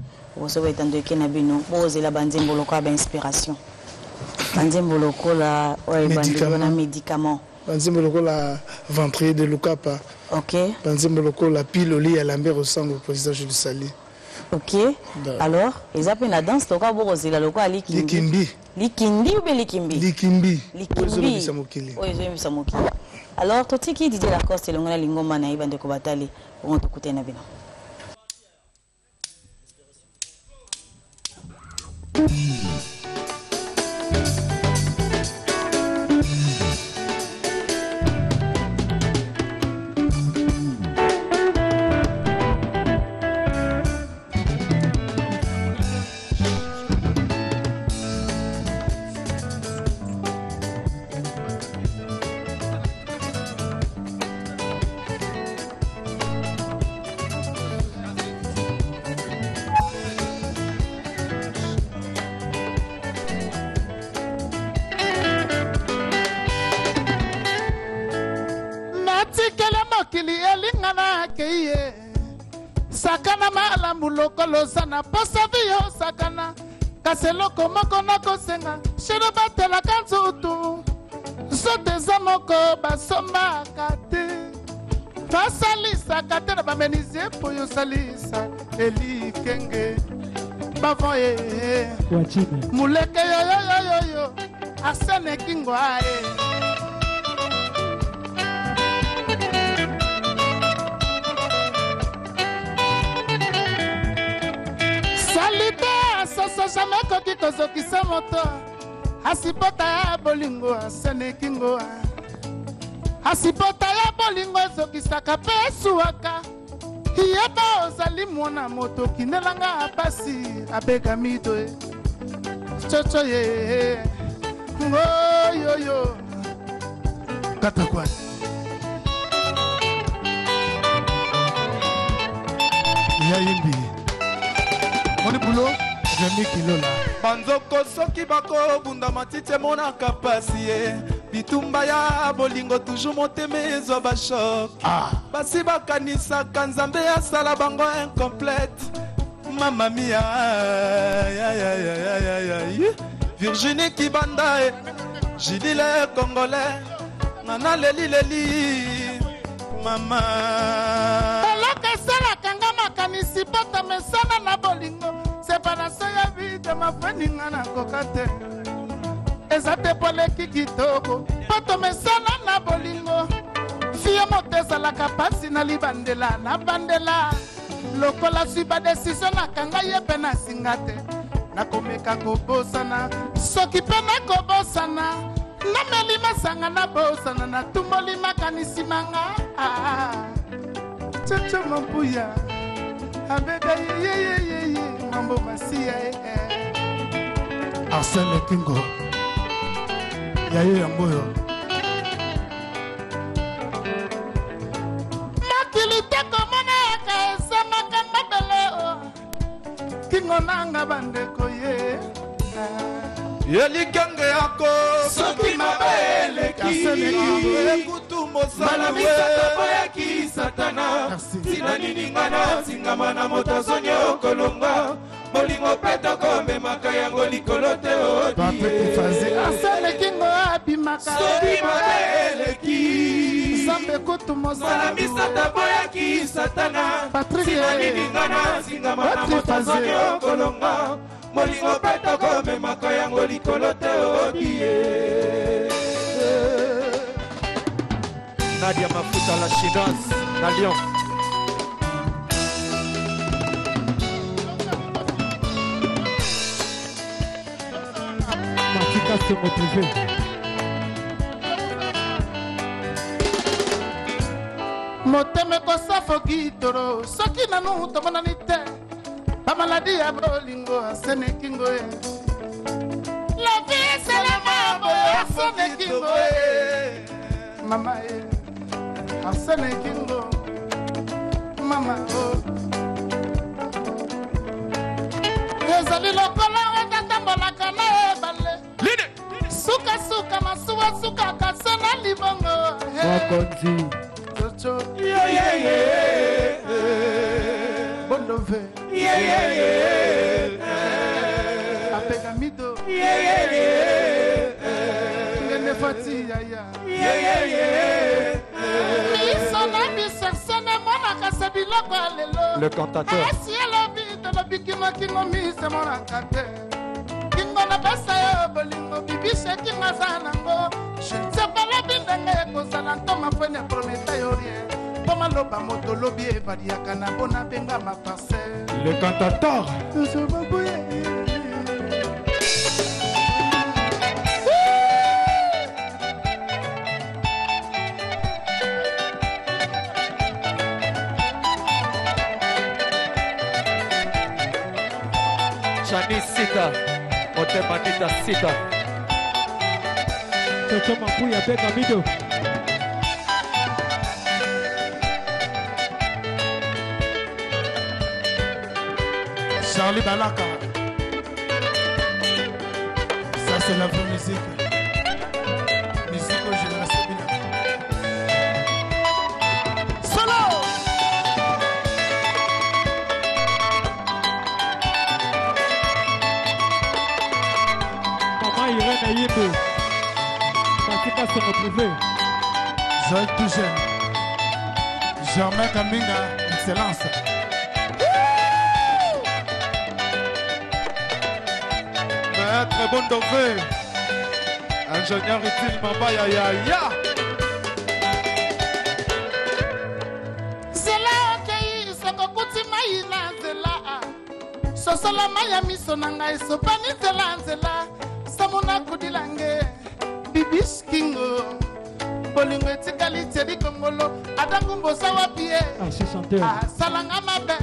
oso betando ke na bino bozela banzembo lokwa ba inspiration banzembo lokola oy bandeko na médicament banzembo lokola ventrier de Lukapa OK banzembo lokola piloli ya Lambert au sang au président Jules Sali OK alors les appels na danse toka bozela lokwa Likimbi ou bien Likimbi oyo samokili alors totiki Didier Lacoste longona lingoma na ibandeko batali on te écouter na bino. sakana malamu lokolo sana posa biyo sakana kaseloko moko nakosenga shero batelaka nzutu sote eza moko basombaka te basalisaka te na bamenizie po yosalisa elikenge bavon ye muleke yoyoyoyoyo asene kingo aye salite asoso jamais koki kozokisa moto asipota ya bolingo asene kingo asipota ya bolingo ezokisaka mpe esuwaka yeba ozali mwana moto kinelanga pasi abekami to coco ye ngoyoyo Katakwani Yayimbi Moni Boulot Jami Kilola banzoko soki bakobunda matiti emonaka pasi ye bitumba ya bolingo toujours motema ezwa bashok basi bakanisaka nzambe asala bango incomplete mama mia Virginie Kibanda e Jidile Congolais nana leli mama eloko esalaka nga makanisi pota mesana na bolingo sepanase ya vide mafweninga na koka te eza te poleki kitoko poto mesana na bolingo fie moto ezalaka pasi na libandela na bandela lokola swi badesizio nakanga ye mpe nasinga te nakomeka kobosana soki mpe nakobosana nameli masanga na bosana natumboli makanisi manga coco mampuya abeka yeyeyeye mambo masiya Arsène Kingo Yayo Yangoyo makili te komona yaka esamaka mabele kingo nanga bandeko ye yelikenge yako soki mabeleki ekutu mosala boyaki satana tina nini nga nasingama na moto azongi okolonga bolingo mpe tokomemaka yango likolo te aselekingo abimaka soki mabeleki zambe kutu mosala misata boyaki satana tina nini nga nasingama na moto azongi okolonga molingo mpe tokomemaka yango likolo te odie Nadia Mafuta la chinoise na Lyon. Matika se motiver. moteme kosafoki toro soki nanu tomonani te bamaladi ya bolingo asenekingo ye la vie c'est la mambo asenekingo ye mama ye asenekingo mama o ezali lokola etatambolaka na ebale sukasuka masuwasuka kase na libongo Wakonzi Bondove Apegamido Ngene fati yaya Misona bisersene mona kase biloko alelo le cantateur. Asi elobi to bikima kingo mise mona kate Kingo na basa yo bolingo bibise kinga sanango Sepala bindenge kozala ntoma fwene prometa yo rien Maloba moto lobi evadiaka na bona benga ma parcelle Le cantateur. Chani Sita, Otemanita Sita. Chocho Mampuya Beka Mido. Charlie Balaka ça c'est la vraie musique musique au génération Bila Solo c'est privé. Joël Touché. Germain Kaminga, excellence. Maître Bondové. Ingénieur utile Mamba ya. Zela okei soko kuti mai na zela. Sosola maya miso na ngai sopani nzela. Samuna kudilange. Bibis Kingo. Bolingo etikali tedi Kongolo. Adangu mbosa wapie. Chanteur. Salanga mabe.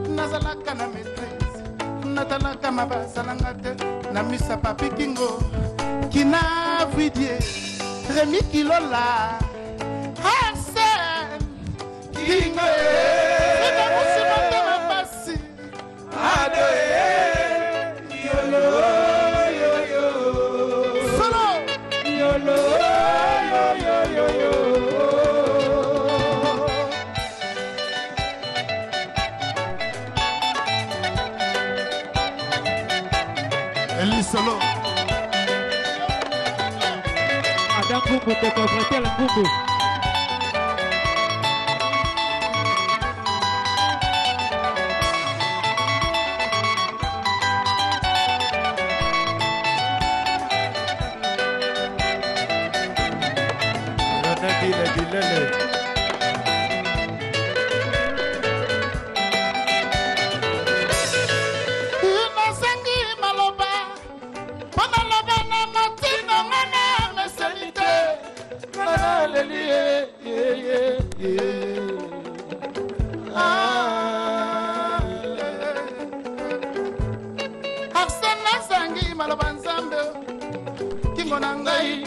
Nazalaka na maîtrise. Natalaka maba salanga te. Na misa papi Kingo. Kina Vidie. Rémi Kilola. Arsène Kingo. Eka musima te mapasi. Ado Yolo. Solo. Yolo. Eli Solo. Adam Kumbu, te compléter le Kumbu.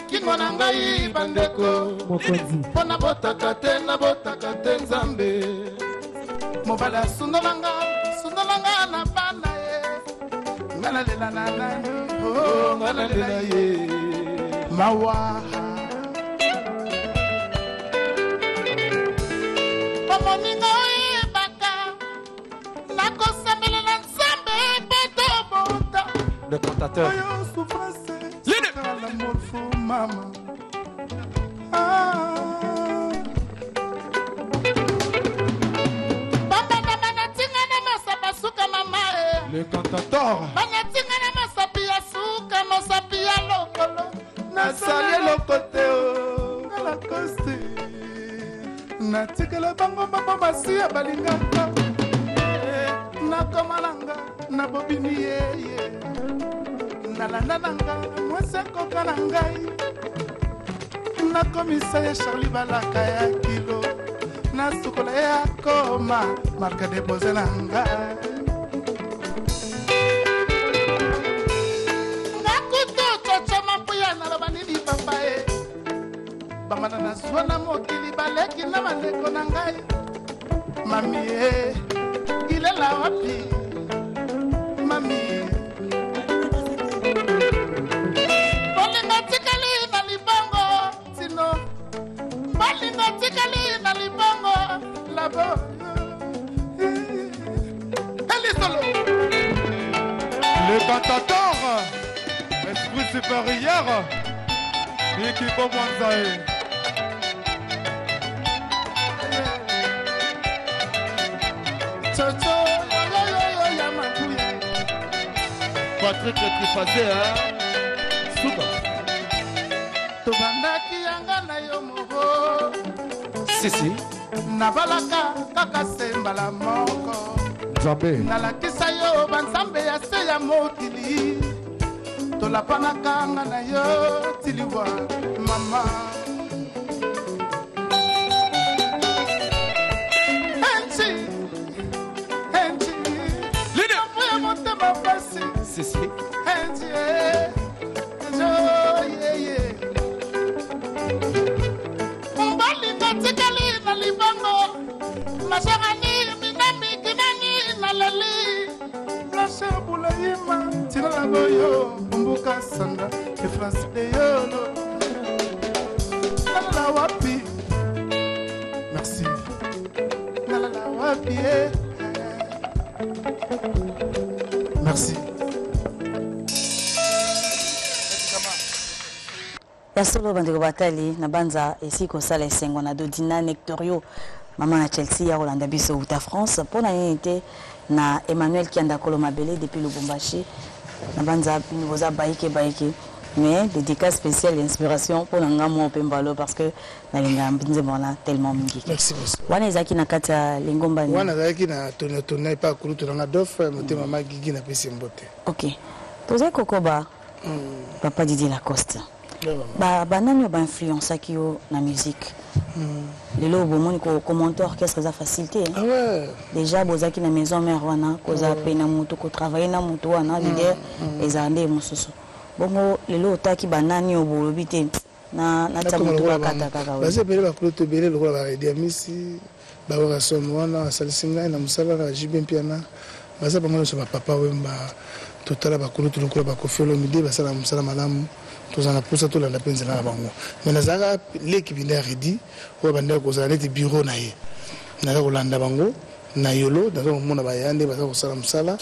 Kingo na ngai bandeko pona botaka te nzambe mobala sunolanga na bana ye ngana lela na nani ngana lela ye mawa pamoninga oyebaka nakosambelela nzambe beto bota Le cantateur. L'amour fou, maman. Le cantateur. Nasali lokote la coste. Natikela bango baba basia balingaka. Nakomalanga na bobini ye. Nalandananga mwese koka na ngai nakomisa ye Charlie Balaka ya kilo nasukola ya koma marka depose na ngai nakuto chocho mapuya na lobanini papa e bamana na zwana mokili baleki na bandeko na ngai mami e ilela wapi mami Le cantateur, esprit supérieur, Niki Bomwanzae. Patrick Trifazé, hein? Souka. Tobandaki yanga na yo mogo. Si. Nabalaka kaka sembala moko. Nzambe. Nalakisa yo banzambe ya se ya mokili. Tolapanaka nga na yo tiliwa mama. Enchi. Lina. Moya motema pasi. Si. Enchi. Mbalinga tikali na libango. Masharani minami kinani na lali. Lasha bulayima tina la boyo. Mbuka sanda e France de yolo. Nala wapi. Merci. Nala wapi. Merci. ya solo bandeko batali na banza esi kosala esengo na Dodina Nectorio maman na Chelsea ya Rolanda biso uta France pona nite na Emmanuel Kiandakolo Mabele depuis Lubumbashi na banza boza baike mais dédicace spéciale inspiration pour ngamo pembalo parce que na linga mbinze bona tellement mingi. Merci beaucoup. Wana ezaki na kata lingomba ni. Wana ezaki na tona pa kulutu na dof motema magigi na pesi mbote. OK. Toza kokoba papa Didier Lacoste. Ba nani ba influence akio na musique. Lelo bomoni ko commentaire orchestre za facilité. Ah ouais. Déjà bozaki na maison mère wana koza pena mutu ko travailler na mutu wana leader ezande mususu. Bongo lelo otaki banani obolobi te na tsamutu bakata kaka. Baze pele bakulutu bele lokola ba redia misi ba waka somo wana salisinga na musala na jibem piana. Baza bango so ba papa wemba totala bakulutu lokola bakofelo midi basala musala malamu. Tozana pousa to la penza na bango. Mais nazaka l'équipe binda redi o banda ko zala ti bureau na ye. Na ko landa bango na yolo dans le monde ba yande ba ko sala musala.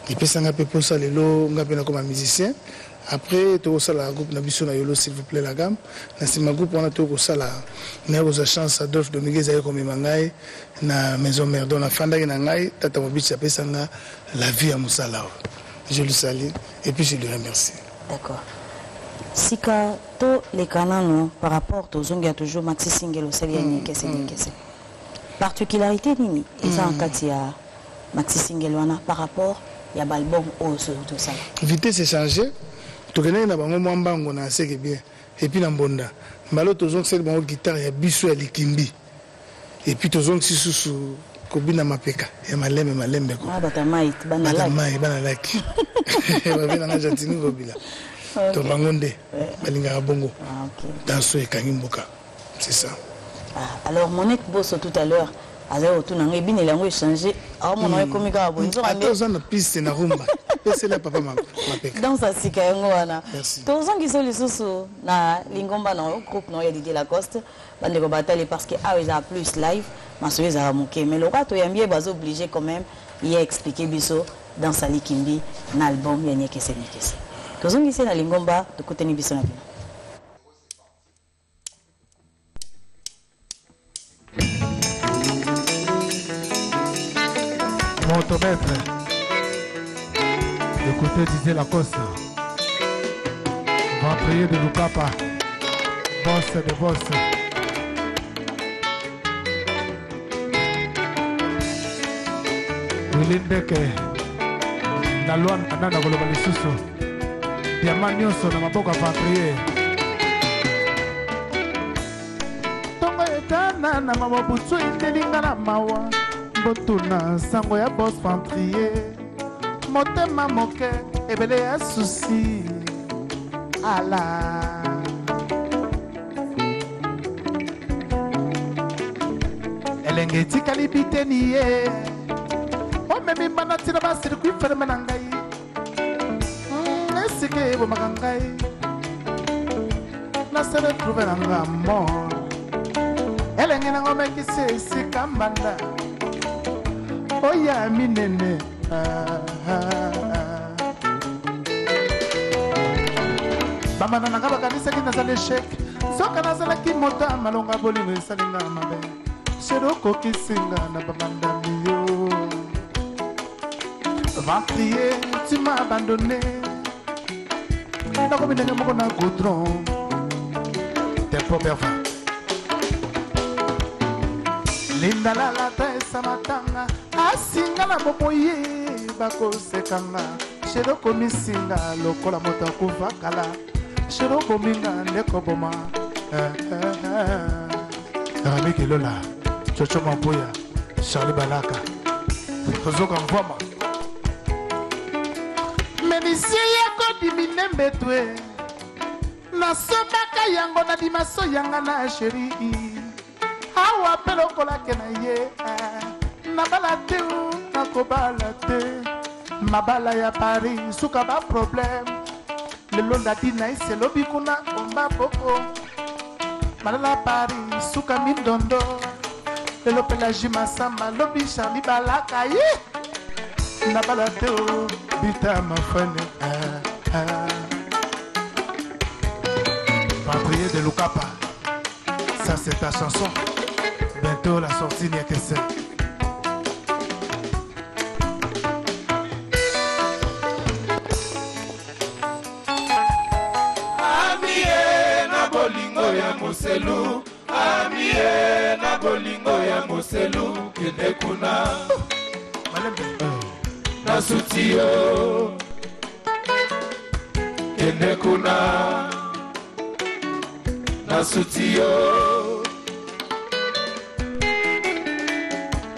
Et puis ça n'a pas pour ça lelo ngapena comme musicien. Après tout ça la groupe na biso na yolo s'il vous plaît la gamme. Na sima groupe on a tout ça la na ko chance Adolphe Dominguez ay comme mangai na maison mère dans la fanda na ngai tata mobichi apesa nga la vie à musala. Je le salue et puis je le remercie. D'accord. Sika to les canons par rapport aux zonga toujours maxi single au Saviani kese. Particularité nini eza en katia maxi single wana par rapport ya album au tout ça. Vitesse changé. To connais na bango mwambango na seke bien et puis na mbonda. Mbalo to zonga c'est bango guitare ya biso ya likimbi. Et puis to zonga sisusu kobina mapeka ya malembe ko. Ah batamai bana laki. Ba bina na jantini kobila. To bangonde balinga bongo dans ce kangimboka c'est ça. Alors Monique Bosso tout à l'heure azay otuna ngebini lango échanger a mon nom komika bonzo ande tozana piste na rumba c'est là papa mapeka dans sa sika yango wana merci tozongi so lisusu na lingomba na groupe no ya Didier Lacoste bande ko batali parce que a plus live masoye za moké mais le rato yambie bazo obligé quand même il a expliqué biso dans sa likimbi na album ya nyekese tozongi se na lingomba de côté ni biso na bino. Montomètre de côté Didier Lacoste, ventrier de Lukapa, boss de boss. Wilindeke Naluan Anana Global Susu Diamant nyonso na maboko ventrier Tongo etana na mabobutu intelinga na mawa Botuna sango ya boss ventrier Motema moke ebele ya susi Ala Elenge tikali biteni ye Omemi mbana tira ba circuit ferme na ngai Esike bo makangai Na se retrouve na ngamo Elenge na ngome kisi sika mbanda Oya minene Bamana na ngaba kanisa ki nazale l'échec Soka nazala ki mota malonga bolingo esalinga mabe Sheroko kisinga na bamanda miyo Ventrier, tu m'as abandonné Nako binenge moko na goudron Tempo perva Linda la lata esa matanga Asinga na boboye Bako sekanga Sheroko misinga Lokola mota kuvakala Sheroko minga ndeko boma Rami Kilola Chocho Mamboya Charlie Balaka Tozoka Mvoma Menisi yako dimine mbetwe Nasobaka yango na dimaso yanga na sheri Awa pelokola kena ye Nabala te ou nakobala te Mabala ya Paris suka ba problème Lelo ndadi na ise lobi kuna omba boko Malala Paris suka mindondo Lelo pelaji masamba lobi Charlie Balaka ye Nabala te ou bita mafane Patrier de Lukapa. Ça c'est ta chanson. Bientôt la sortie n'est que celle. Amie na bolingo ya Moselu. Amie na bolingo ya Moselu. Kende kuna na sutio. Kende kuna na sutio.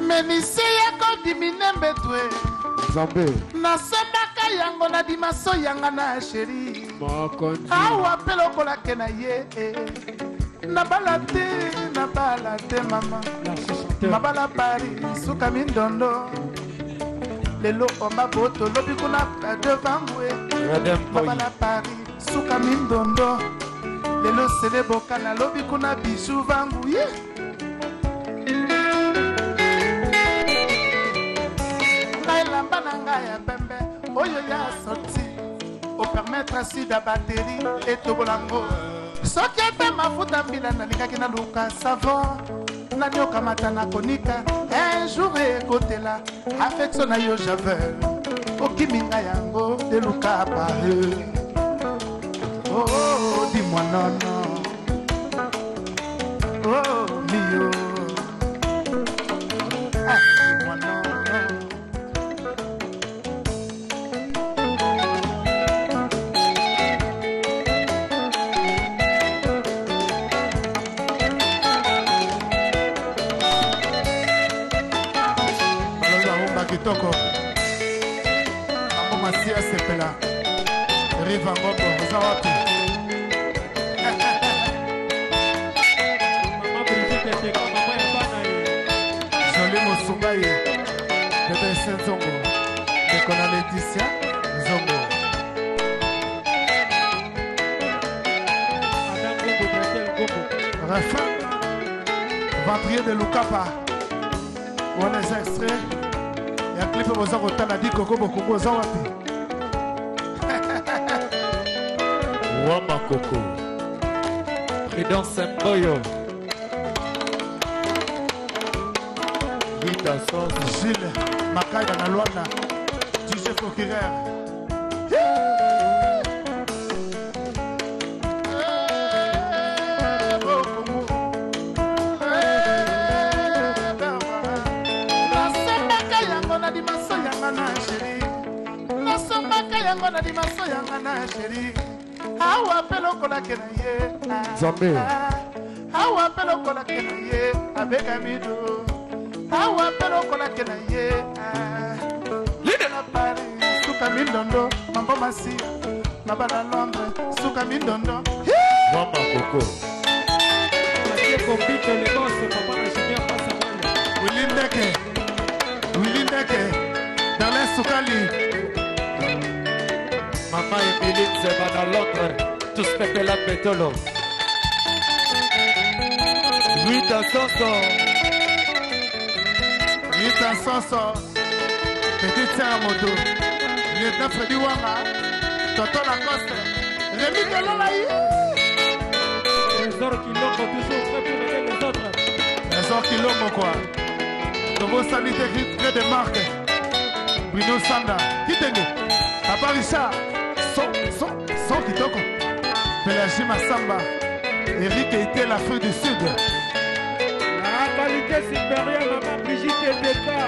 Menise yako dimine mbetwe Zambe nasomaka yango na dimaso yanga na sheri awa pe lokola ke na ye nabala te mama mabala pari suka mindondo lelo oma boto lobi kuna devant mwe mabala pari suka mindondo lelo sele bokana lobi kuna bisu vangu ye elamba na ngai ya pembe oyo ya sorti opermettre sida bateri etobolango soki ete mafuta mbila nalingaki naluka savon naniokamata na konika un jour ekotela affektio na yo javel okiminga yango deluka pare oh dis-moi non oh mio dis-moi non kitoko Mambo Masia sepela Riva Ngobo za wapi Mama Brigitte teka mama ya bana ye Joli Mosungaye Bebe Senzongo Dekona Laetitia Zongo Adam Ngobo Bratel Ngobo Rafa Ventrier de Lukapa On les extraits ya klipe boza kotala di koko bokongo oza wapi Wama Koko Prudence Mboyo Vita Sos Gilles Makaya na Luanda DJ Procureur na dimaso yanga na sheri awa pelo kola ke na ye Zambe awa pelo kola ke na ye abeka mido awa pelo kola ke na ye lide na Paris suka mindondo mambo masi mabala Londres suka mindondo Wama Koko Compito le boss papa ingénieur passa Willy Ndeke dans les soukali Mama Emilie Zeba dans Londres, tous pépé la pétolo. Vita Soso, Petit Tiens Moto, Lieutenant Freddy Wanga, Toto Lacoste, Rémi Delolaï. Les orques qui l'ont toujours fait pour aider les autres. Les orques qui l'ont quoi? Nouveau sanitaire très de marque. Bruno Sanda, qui t'aime? Papa Richard. Son kitoko Pélagie Massamba Eric était l'Afrique du Sud La qualité supérieure Maman Brigitte Teka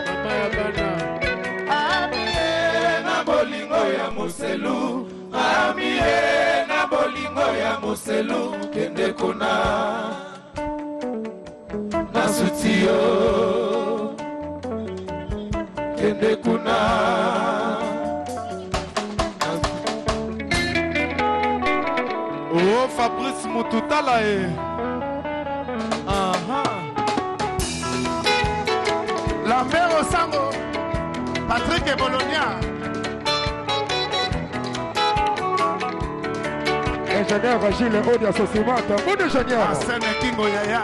Mama ya bana Amie na bolingo ya Moselu Amie na bolingo ya Moselu Kende kuna na sutio Kende kuna Oh Fabrice Moututala Lambert Osango Patrick Bologna Ingénieur Gilles Odi Associamata, bon ingénieur Arsène Kingo Yaya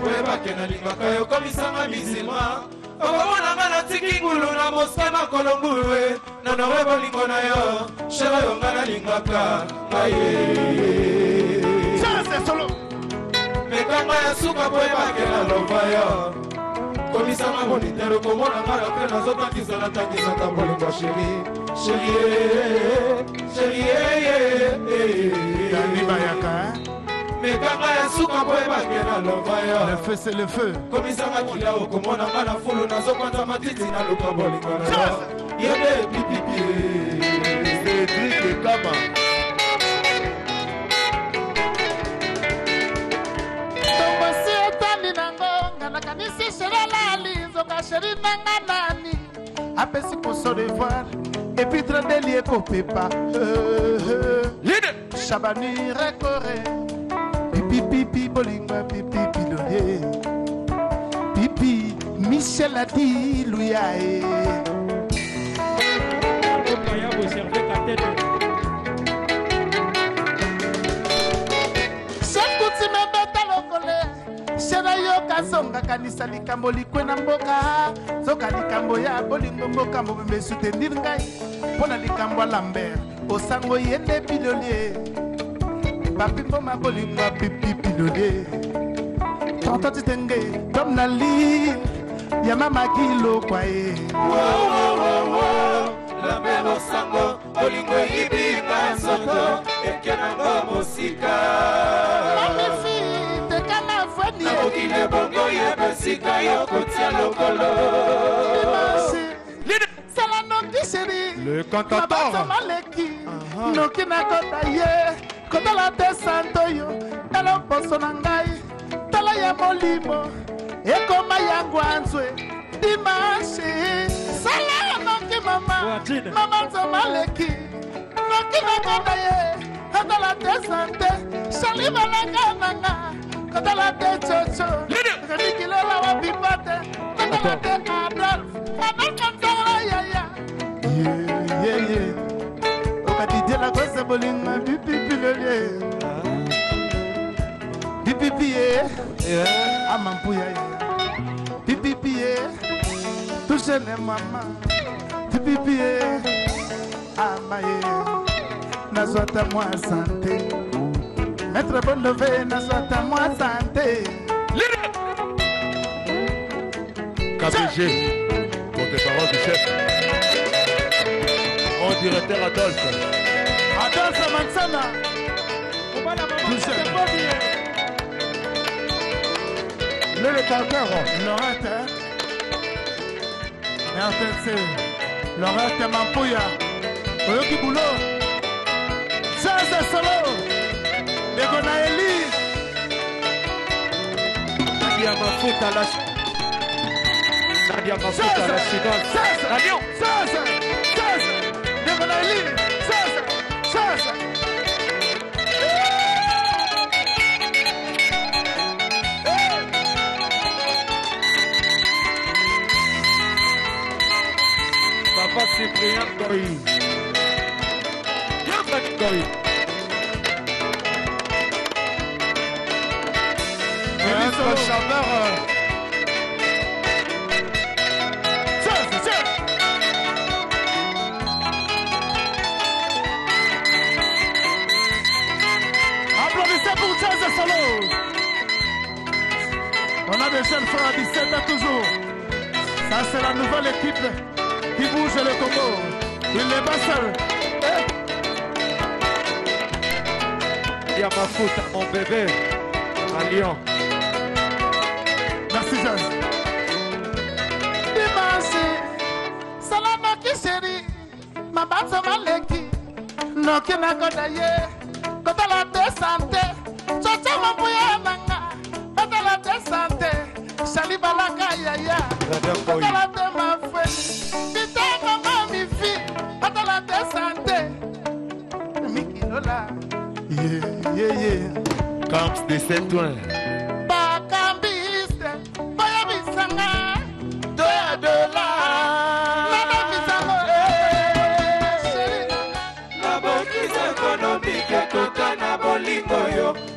Weba kena lingaka yo komisanga misilma Okomona nga na tiki ngulu na mosema kolongulwe nonore bolingo na yo shero yo nga nalingaka ngaye mekanga ya suka po ebake na lova yo komisanga monitere komona nga na mpe nazotangisa natangisaka bolingo sheri mekanga ya suka po ebake na lova yo le feu c'est le feu komisanga kila okomona nga na fulu nazokwata matiti naluka bolingo na yo yebe pipipi Cédric Kama tomosi etali nango nga nakanisi sherelali nzoka sheri nanga nani apesi poso de voir epuis tradeli ekopepa Chabani rekore pipi bolingo pipi loye pipi Michel a dit louyae Shekuti mebeta lokole Shera yo kasonga kanisa likambo likwe na mboka Zoka likambo ya bolingo mboka mbome soutenir ngai Pona likambo Lambert Osango yende pilolier Papi mboma bolingo pipi pilolier Tonto titenge Dom na li Yama magilo kwa ye Lambert Osango bolingo yibika soto Ekenango mosika Mamifi tekana fweni Naokile bongo yebesika yokotia lokolo Sala noki sheri Le cantateur Maleki Noki na kota ye Kota la te santo yo Elo poso na ngai Tala ya molimo Eko mayangu anzwe Dimanche Sala noki mama Mama to maleki Noki na kota ye Kota la te sante Shali balanga nanga Kota la te chocho Kanikilela wa pipate Kota la te Adolf Adolf kantara yaya Yeah Okadidye la kose bolinga Pipi lolie Pipi ye Amampu yaya Pipi ye Touche ne mama Pipi ye Amaye Nazwata mwa santé Maître bon levé Nazwata mwa santé KBG porte-parole du chef en directeur Adolphe Mansana le canteur Lorette RTC Lorette Mampuya Oyoki Boulot Chance Solo Degona Eli Nadia Mafuta à la Nadia Mafuta à la Chigante Lyon Degona Eli Chance Papa Cyprien Goy Yann Goy Notre chanteur Applaudissez pour Chance Solo. On a des jeunes frères à 17 ans toujours. Ça c'est la nouvelle équipe qui bouge le Congo. Il n'est pas seul. Nadia Mafuta mon bébé à Lyon. Merci Jeanne. Dimanche, salama kisheri, mabanzo maleki, noki na kodaye, kotala te sante, chocha mabuya nanga, kotala te sante, shali balaka yaya, kotala te mafwe, bite mama mifi, kotala te sante, Miki Lola, yeah. Camps de Saint-Ouen.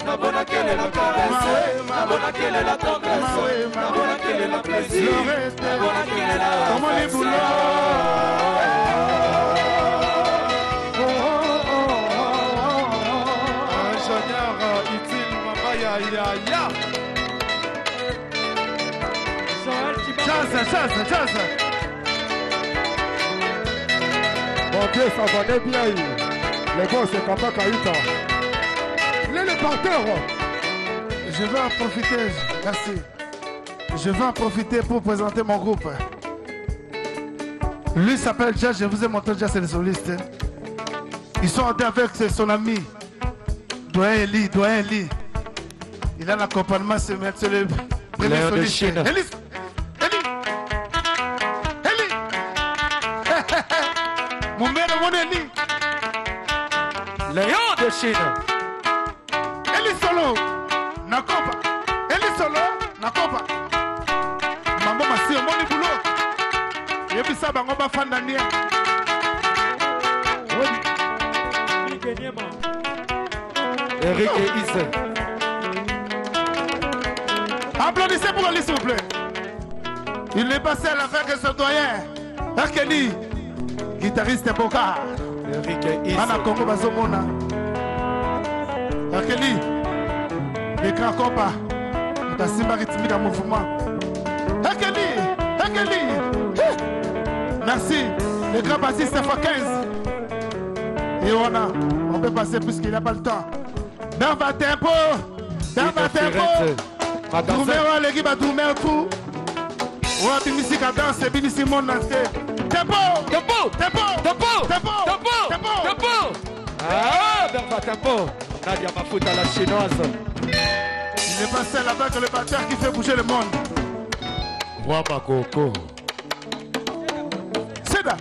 Nabona quelle est la caresse, nabona quelle est la tendresse, nabona quelle est la plaisir, nabona quelle est la Comment les boulots jazz. Mon Dieu, ça va bien. Les gars, c'est Papa Kaïta. Les porteurs. Je vais en profiter, merci. Je vais en profiter pour présenter mon groupe. Lui s'appelle Jazz, je vous ai montré déjà, c'est le soliste. Ils sont avec son ami, Doyen Eli. Il a l'accompagnement, c'est le premier soliste. Eli. Mon mère, mon Eli. Léon de Chine. Eli solo, Nakopa. Eli solo, Nakopa. Mambo Massi, mon boulot. Yebisa bango ba fandania. Eric et Isse. Applaudissez pour lui, s'il vous plaît. Il est passé à la fin que ce doyen. Arkeli, guitariste Boka. Eric et Isse. Ana Congo Bazomona. Arkeli, l'écran compas. Mutasimba rythmique en mouvement. Arkeli. Merci. Le grand bassiste fois 15. Et on peut passer puisqu'il n'a pas le temps. Dans votre tempo. Tourner l'équipe à tourner tout. Ouais, bimisi ka danse, bimisi monde entier. Tempo. Ah, Berba Tempo. Nadia Mafuta la chinoise. Il est passé là-bas que le batteur qui fait bouger le monde. Roi Makoko. Seda.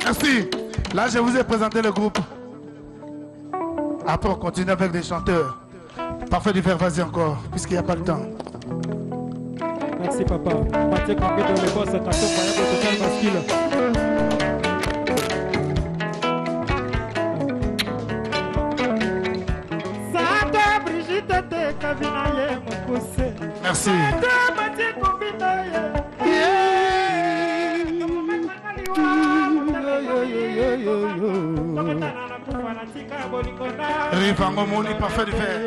Merci. Là, je vous ai présenté le groupe. Après, on continue avec des chanteurs. Parfait du faire, vas-y encore, puisqu'il n'y a pas le temps. Merci, papa. Mathieu Kambé dans le boss, attention, voyable total masculin. Merci. Rivango Moni, parfait du fer.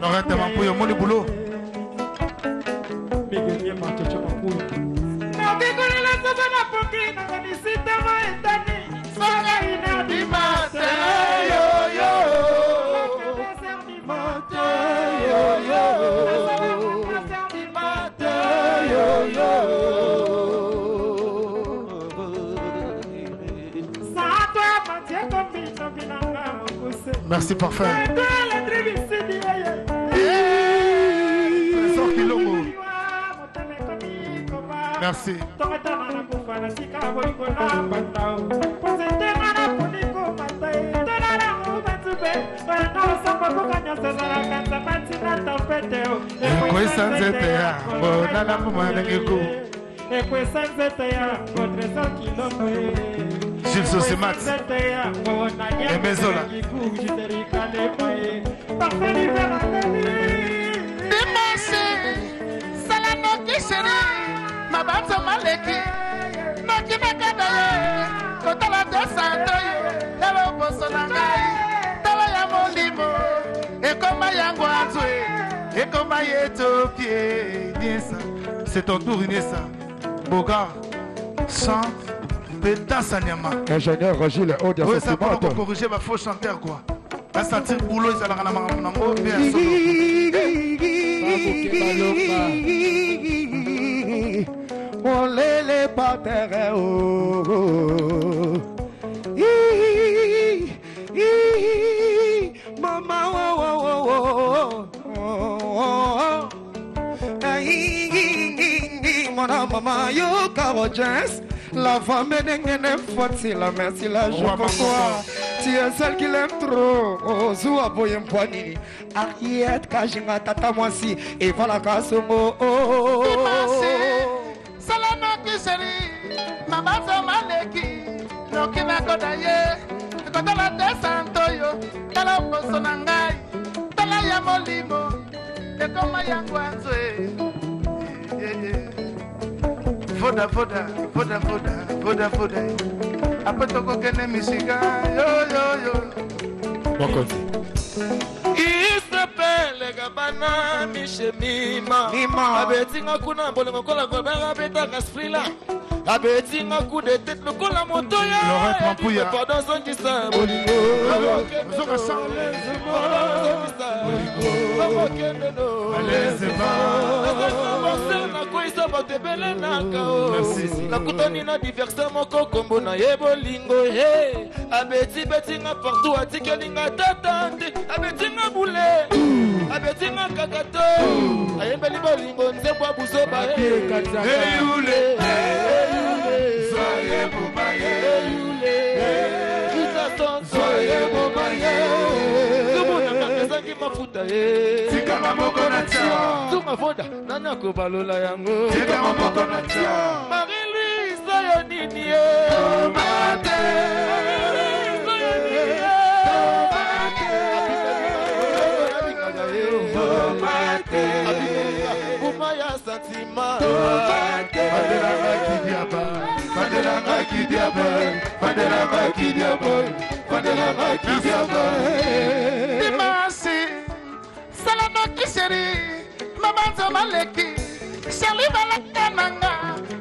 Lorette Mampouyo, Moni Boulot. Merci parfait. Merci. Gilles Sosimat et Mezola. Dimanche, Salano Kisheri, Mabanzo Maleki, Maki Makadaye, Kotala Desantoye, Tala Bosolangai, Tala Yamolimo, Ekoma Yangwazwe, Ekoma Yetopie, Nissa. C'est ton tour, Nissa. Boga, chante. Ingénieur Rogil, Aude oui, ça va pour corriger ma faux chanteur quoi. La sentir boulot, ça la rend on les parterres. Maman, yo, Caro Jens. La femme n'est facile, merci la joie pour toi. Tu es celle qui l'aime trop. Oh, Zoua Boyem Poinini. Ariette, Kajima, Tata Moisi. Et voilà, Kassomo. Oh, Salama Kisheri, Mabanzo Maleki, Nokina Kodaye, Kotala Desantoyo, Tala Bosonangai, Tala Yamolimo, Ekoma Yangwanzwe. Voda. Après Toko Kene Michigan, yo. Il s'appelle na miche mima abetinga kuna bolengo kola gobera betaka sprila abetinga coup de tête lokola moto ya pardon son qui ça bolingo zoka sans nakutani na diverse moko kombo na ye bolingo abeti betinga partout atikelinga tatante abetinga bule abetinga kakato ayembeli bolingo nzebwa buzoba eyule soye bobaye soye bobaye mafuta tika maboko na tia tunga foda nanya ko balola yango tika maboko na tia Marie-Louise yo nini mate Umaya Satima Dimanche, salama kisheri, mamanzo maleki, shali balaka nanga,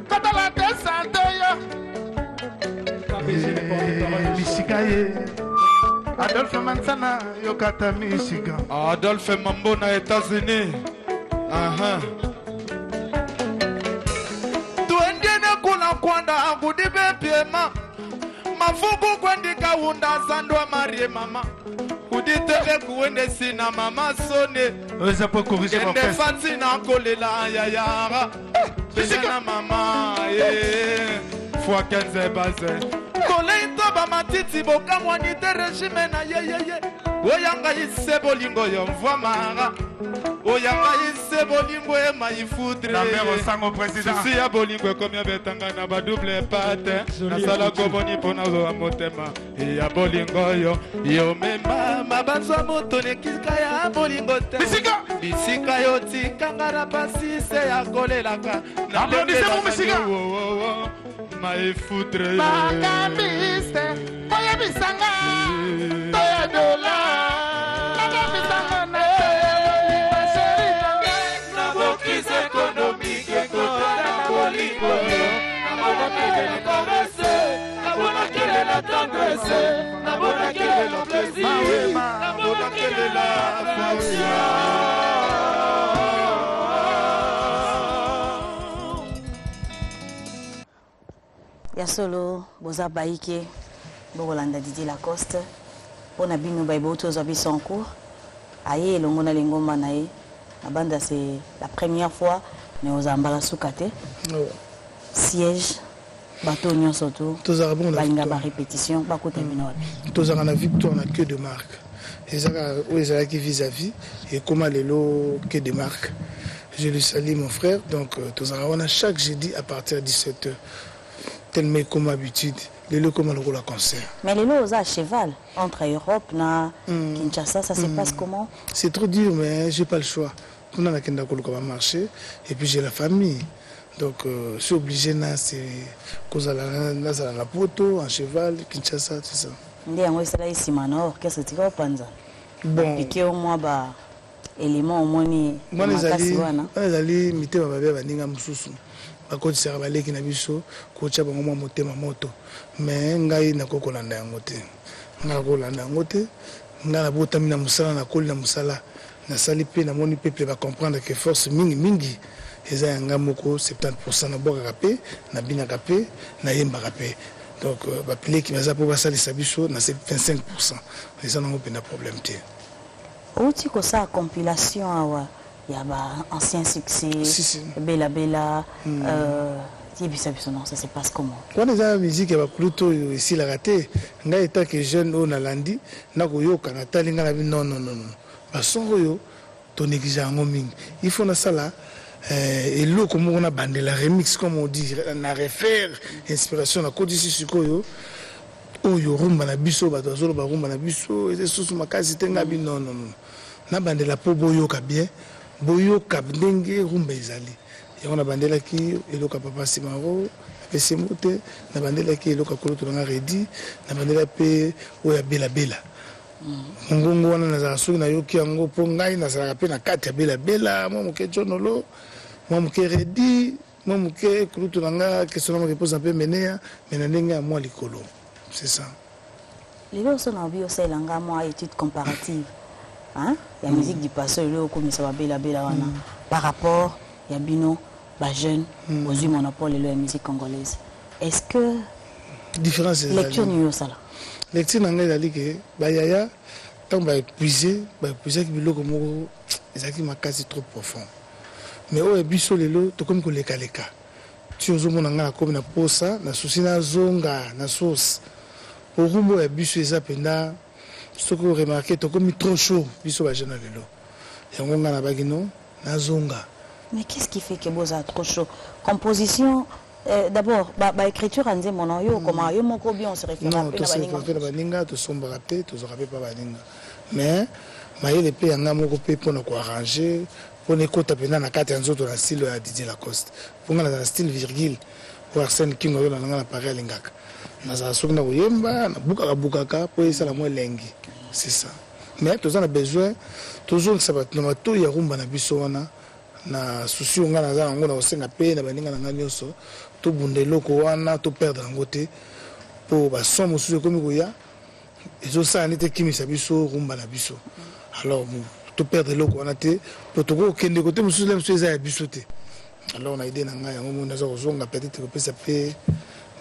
katala desante yo. Michigaye, Adolphe Mansana, yokata Michigan. Adolphe Mambo na États-Unis. Tuendene kuna kwanda akudibe piema. Mafuku kwendika unda sandwa marie mama. Uditeke kuende sina mama sone. Oza po corriger mon frère. Fati na kolela yayara. Bisika mama fois 15 baze. Koleito ba matiti boka mwani te regime na ye. Oyanga ise bolingo yo mvwa mara. Oyanga ise bolingo e maifudre. La mère au sang au président. Si ya bolingo combien betanga na ba double pate. Na sala ko boni pona zo motema. E ya bolingo yo mema mabanzo moto ne kika ya bolingo te. Bisika yo tikanga na pasi se ya kolelaka. Na applaudissez-vous Misika. Maifudre. Bakabiste, oya bisanga. Toya dola. Ya solo boza baike bokolanda Didier Lacoste pona bino baibo tozo biso en cours aye elongo na lingomba na ye na banda c'est la première fois mais aux ambala sukate siège bateau nyonso to balinga ba répétition bakota bino wapi tozanga na victoire na queue de marque ezalaki vis-à-vis et comment lelo queue de marque je lui salue mon frère donc tozanga wana chaque jeudi à partir de 17h tellement comme habitude lelo comme le concert mais lelo aux à cheval entre Europe na Kinshasa ça se passe comment c'est trop dur mais j'ai pas le choix on a kenda ko marcher et puis j'ai la famille donc je suis obligé na c'est cause la poto en cheval Kinshasa tout ça ndi yango isala isimano qu'est-ce que tu vas panza bon piqué au moins ba élément au moni makasi wana ezali mitema babe baninga mususu bakotisaka baleki na biso kotia bango mwa motema moto mais ngai nakokolanda yango te ngai nakolanda yango te ngai nabotami na mosala nakoli na mosala nasali mpe namoni peuple bacomprendre que force mingi eza yanga moko 70% nabwakaka mpe nabinaka mpe nayembaka mpe donc bapileki baza mpo basalisa biso na 25% eza nango mpe na problème te outi kosala compilation awa ya ba ancien succès bela yebisa biso non ça se passe comment wana eza musique ya bakulutu oyo esilaka te ngai etake jeune oyo nalandi nakoyoka natali ngai na bi non basongo oyo tonéglige yango mingi il faut nasala eloko moko na bandela remix comme on dit na refaire inspiration na kodisi sikoyo oyo rumba na biso bato azoloba rumba na biso ete susu makasi te ngai bi non na bandela mpo boyoka bien boyoka ndenge rumba ezali yango na bandelaki eloka papa simaro apesi mo te na bandelaki eloka kolo tolanga redi na bandela mpe oyo bela ngongo wana nazala soki nayoki yango mpo ngai nazalaka mpe na kati ya belabela mwa moke jonolo mwa moke redi mwa moke kulutu na nga question na makeposa mpe meneya me na ndenge ya mwa likolo c'est ça lelo oso na obi osalelanga mwa étude comparative ya musique du passé lelo okomisa babelabela wana par rapport ya bino bajeune ozwi monopole lelo ya musique congolaise est-ce que différence lecture nini osala lecture na ngai ezali ke bayaya ntango baépuisaki biloko moko ezalaki makasi trop profond mais oyo biso lelo tokomi kolekaleka ti ozomona ngai nakomi na posa na susi nazonga na source orumbu ya biso eza mpenza soki oremarke tokomi trop chaud biso bajeune lelo yango ngai nabaki no nazonga. Mais qu'est-ce qui fait que vous êtes trop chaud? Composition, d'abord, écriture, on dit mon nom, comment yo moko bien on se réfère à la baninga, tu sommes rappelé, tu rappelles pas baninga. Mais maïe les pays en amoko pays pour nous arranger, pour nous côté pendant la carte en autres dans le style de Didier Lacoste, pour nous dans le style virgule, pour Arsène King on a l'appareil lingaka. Naza soki na koyemba, na bukaka pour ça la moins lengi. C'est ça. Mais tous on a besoin toujours ça va na mato ya rumba na biso wana. Na souci on a na ngo na osenga pe na baninga na nyonso to bundelo ko wana to perdre ngote po ba somo souci comme koya ezo sa nite kimisa biso rumba na biso alors to perdre loko wana te to to ko kende kote mususu le mususu eza ya biso te alors na idée na nga yango mona za kozonga peut-être ko pesa pe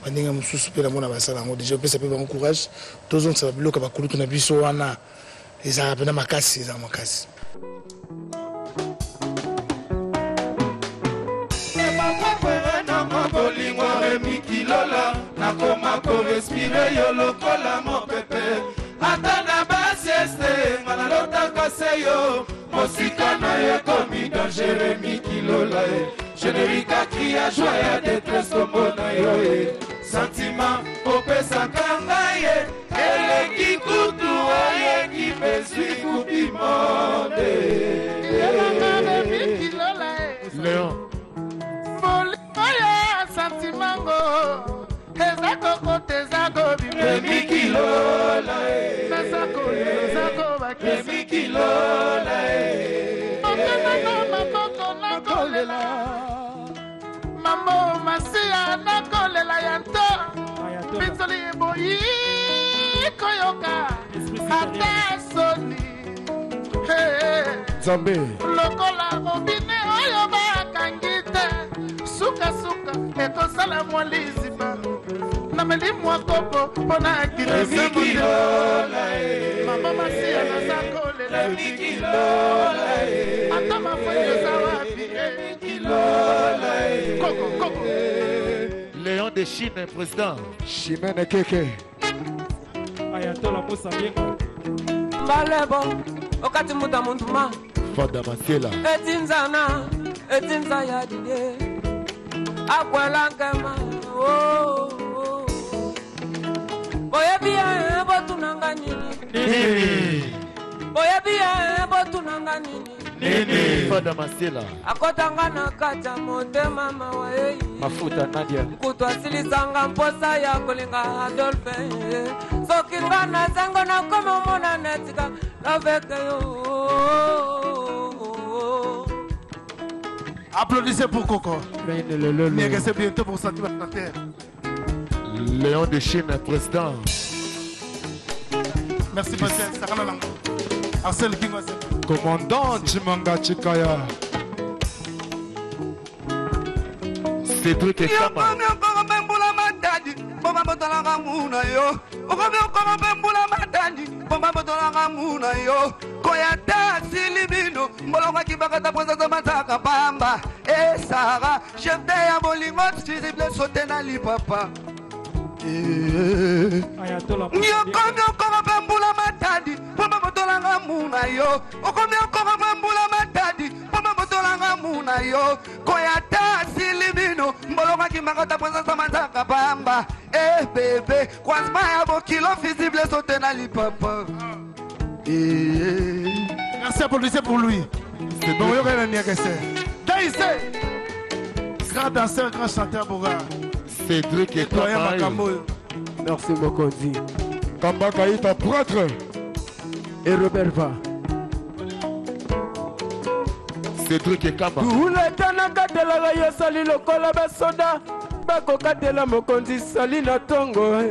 baninga mususu pe na mona basala ngo déjà pesa pe ba courage to zonga sa biloko ba kulutu na biso wana eza pena makasi eza makasi. Mikilola nakoma ko respire yo lokola mo pepe ata na basieste manalota koseyo mosika na ye komi dangereux Mikilola générique qui a joie ya détresse komona yo sentiment opesaka ngai eleki kutu aye qui me suit coupi monde Léon Santimango, Ezako Tezako, Mikilola, Ezako, Mikilola, Mambo Masia, Nakolela Yanto, Pizzoli Boyi, Koyoka, Atasoni, Zambe, Lokola Robine, Oyoba, Kangite. Suka ekosala mwa liziba na meli mwa kopo mpona akila Mikilola mama masia nazakolela Mikilola ata mafonyo eza wapi Mikilola koko Léon de Chine, président Chimene Keke Ayatola Moussa Biengo Mbalebo okati muta muntuma Fada Masiela etinza ya dide akwela ngema boye bien botunanga nini boye bien botunanga nini Fada Masiela akotanga na kata motema mawa Mafuta Nadia kutwasilisanga mposa ya kolinga Adolphe soki nga na sango na koma mona netika laveke yo. Applaudissez pour Coco. C'est bientôt pour sentir la terre. Léon de Chine, président. Merci, monsieur. Arsène King. Commandant Chimanga Chikaya. Cédric et Kama. Bomba botolanga muna yo okomi okoma bembula matandi bomba botolanga muna yo koyata silibino mbolonga kibakata poza za mataka pamba esara chef de ya bolingo visible sote na lipapa yokomi okoma bembula matandi bomba botolanga muna yo okomi okoma bembula matandi bomba botolanga muna yo koyata silibino mbolonga kibakata poza za mataka pamba bébé, quoi ya bo kilo visible sauter na lipapa. Merci à policier pour lui. C'est bon, il y a un Daïsé, grand danseur, grand chanteur Boga. Cédric et Kama. Merci Mokondi. Kamba Kaïta, prêtre. et Robert Va. Cédric et Kama. Uletana katela ya sali lokola basoda bako katela mokonzi sali na tongo.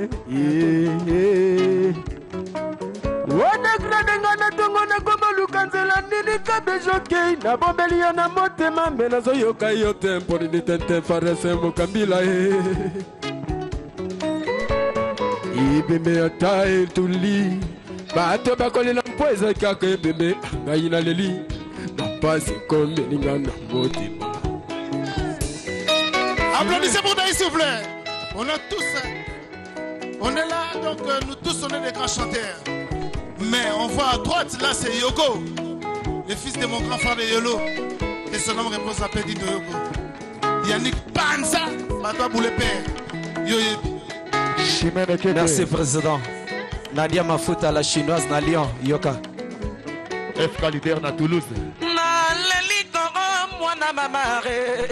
Wana grade ngana tongo na goma lukanzela nini kabejoke na bombeli ya na motema mena zo yoka yo tempo ni tente farese mokambila ibeme atai tuli bato bakolela mpoeza kaka ebeme ngai na leli pasi comme l'ingana motema. Applaudissez pour Daïs, s'il vous plaît. On est là, donc nous tous on est des grands chanteurs. Mais on voit à droite, là c'est Yoko, le fils de mon grand frère de Yolo. Et son nom repose à Petit de Yoko. Yannick Panza, Batois pour le père. Merci président. Nadia Mafuta, la chinoise na Lyon, Yoka. FK leader na Toulouse. Mwana mamare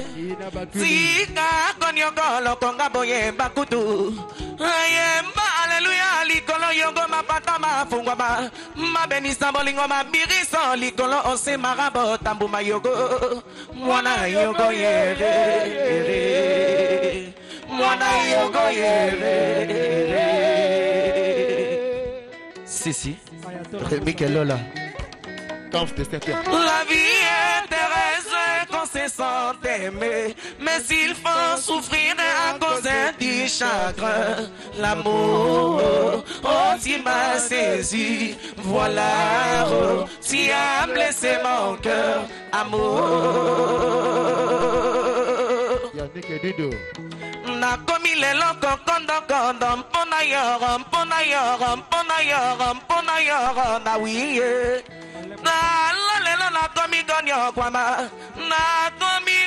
Zika konyoko lokonga boye bakutu Ayemba aleluya likolo yongo mapata mafungwa ba Mabenisa bolingo mabiriso likolo ose marabo tambu mayogo Mwana yogo yere Mwana yogo yere Si Rémi Kelola La vie est heureuse quand c'est sans t'aimer, mais il faut souffrir à cause du chagrin. L'amour, oh, tu m'as saisi, voilà, oh, tu as blessé mon cœur, amour. Yannick et Dido. Nakomi lelo kokondo kondo mpona yoro na wiye na lelo nakomi gonyo kwama nakomi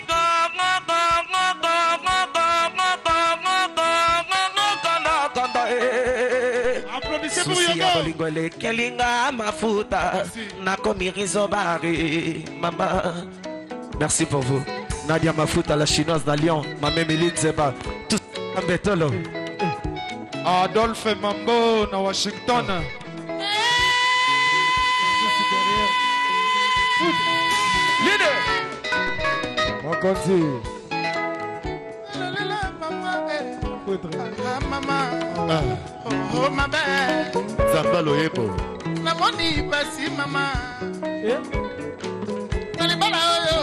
Applaudissez pour Yoko. Kelinga mafuta nakomi rizobari mama. Merci pour vous. Nadia Mafuta, la chinoise de Lyon, ma même Eline Zeba, tout en bétolo. Adolphe Mambo, na Washington. Leader. Mokonzi. Maman, oh ma belle. Zamba Loyebo. Namoni basi maman. Nalibala oyo.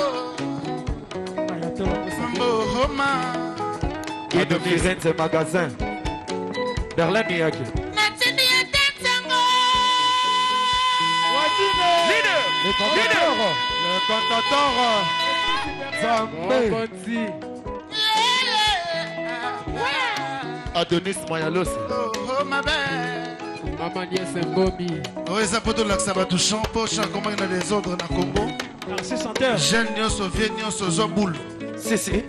Et de Firenze magasin. Berlin Miyagi. Le cantateur. Zambé. Adonis Mayalos. Oh ma belle. Maman Nies Mbomi. Oh, ça peut tout l'accepter tout chant, poche, comment il y a des ordres dans Congo. Merci chanteur. Jeune Nyoso, vieux Nyoso, Zoboul. Si.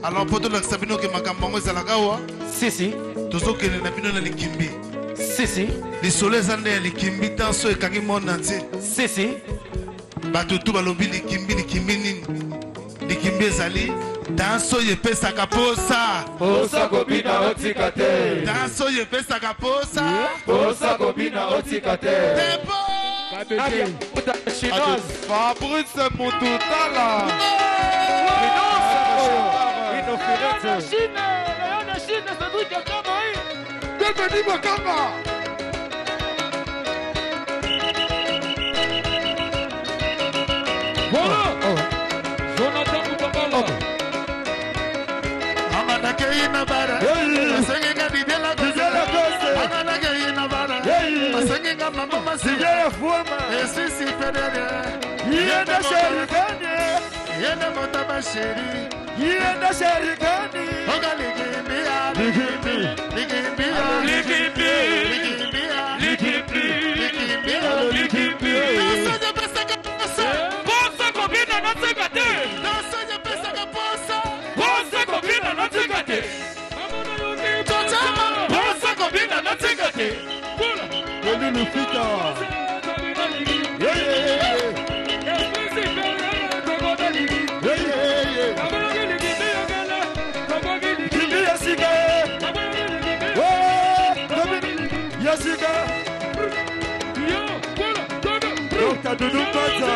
Alors, pour tout l'accepter, nous, que ma campagne est à la Gawa. Si. Tout ce que nous avons dans les Kimbi. Si. Les soleils en les Kimbi, dans ce qui est monde entier. Si. Batutu balobi les Kimbi nini. Les Kimbi zali. Dans ce qui est pesa kaposa. Posa kobina otikate. Dans ce qui est pesa kaposa. Posa kobina otikate. Tempo. Fabrice Moututala. Voilà. Jonathan Moukambala. Doudou Kota.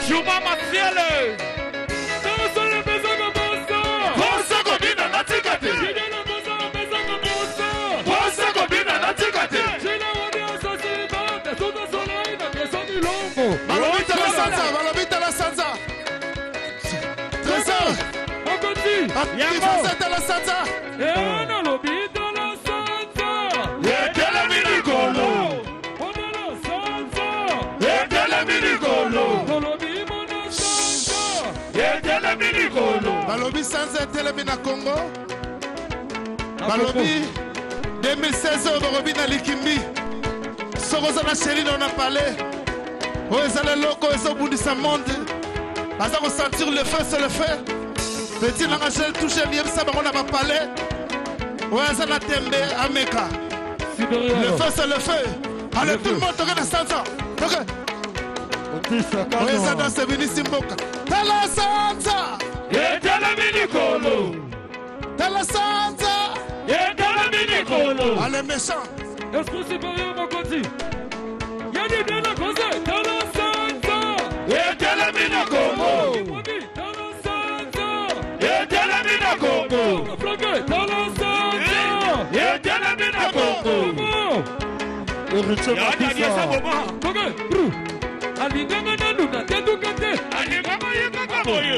Chuma Maciele. Balobita la Sansa. Trésor. Yambo. La Sansa. Balobi Sansa telemi na Congo. Balobi 2016 balobi na Likimbi. Sokoza na chéri on a parlé. Oh ezale loko ezobundisa monde. Baza ko sentir le feu c'est le feu. Petit langagel touché bien ça bango na ba parler. Oh ezana tembe ameka. Le feu c'est le feu. Allez tout le monde toque na Sansa. Toque. Oh ezana c'est venu Simboka. Tala Sansa. Yetala minikolo. Tala Sansa. Yetala minikolo. Allez méchant. Esprit supérieur Mokondi. Yadi bien la cause. Tala Sansa. Yetala minikolo. Tala Sansa. Yetala minikolo. Tala Sansa. Yetala minikolo. Alinganga na luna tendukate. Alinganga yeka boye.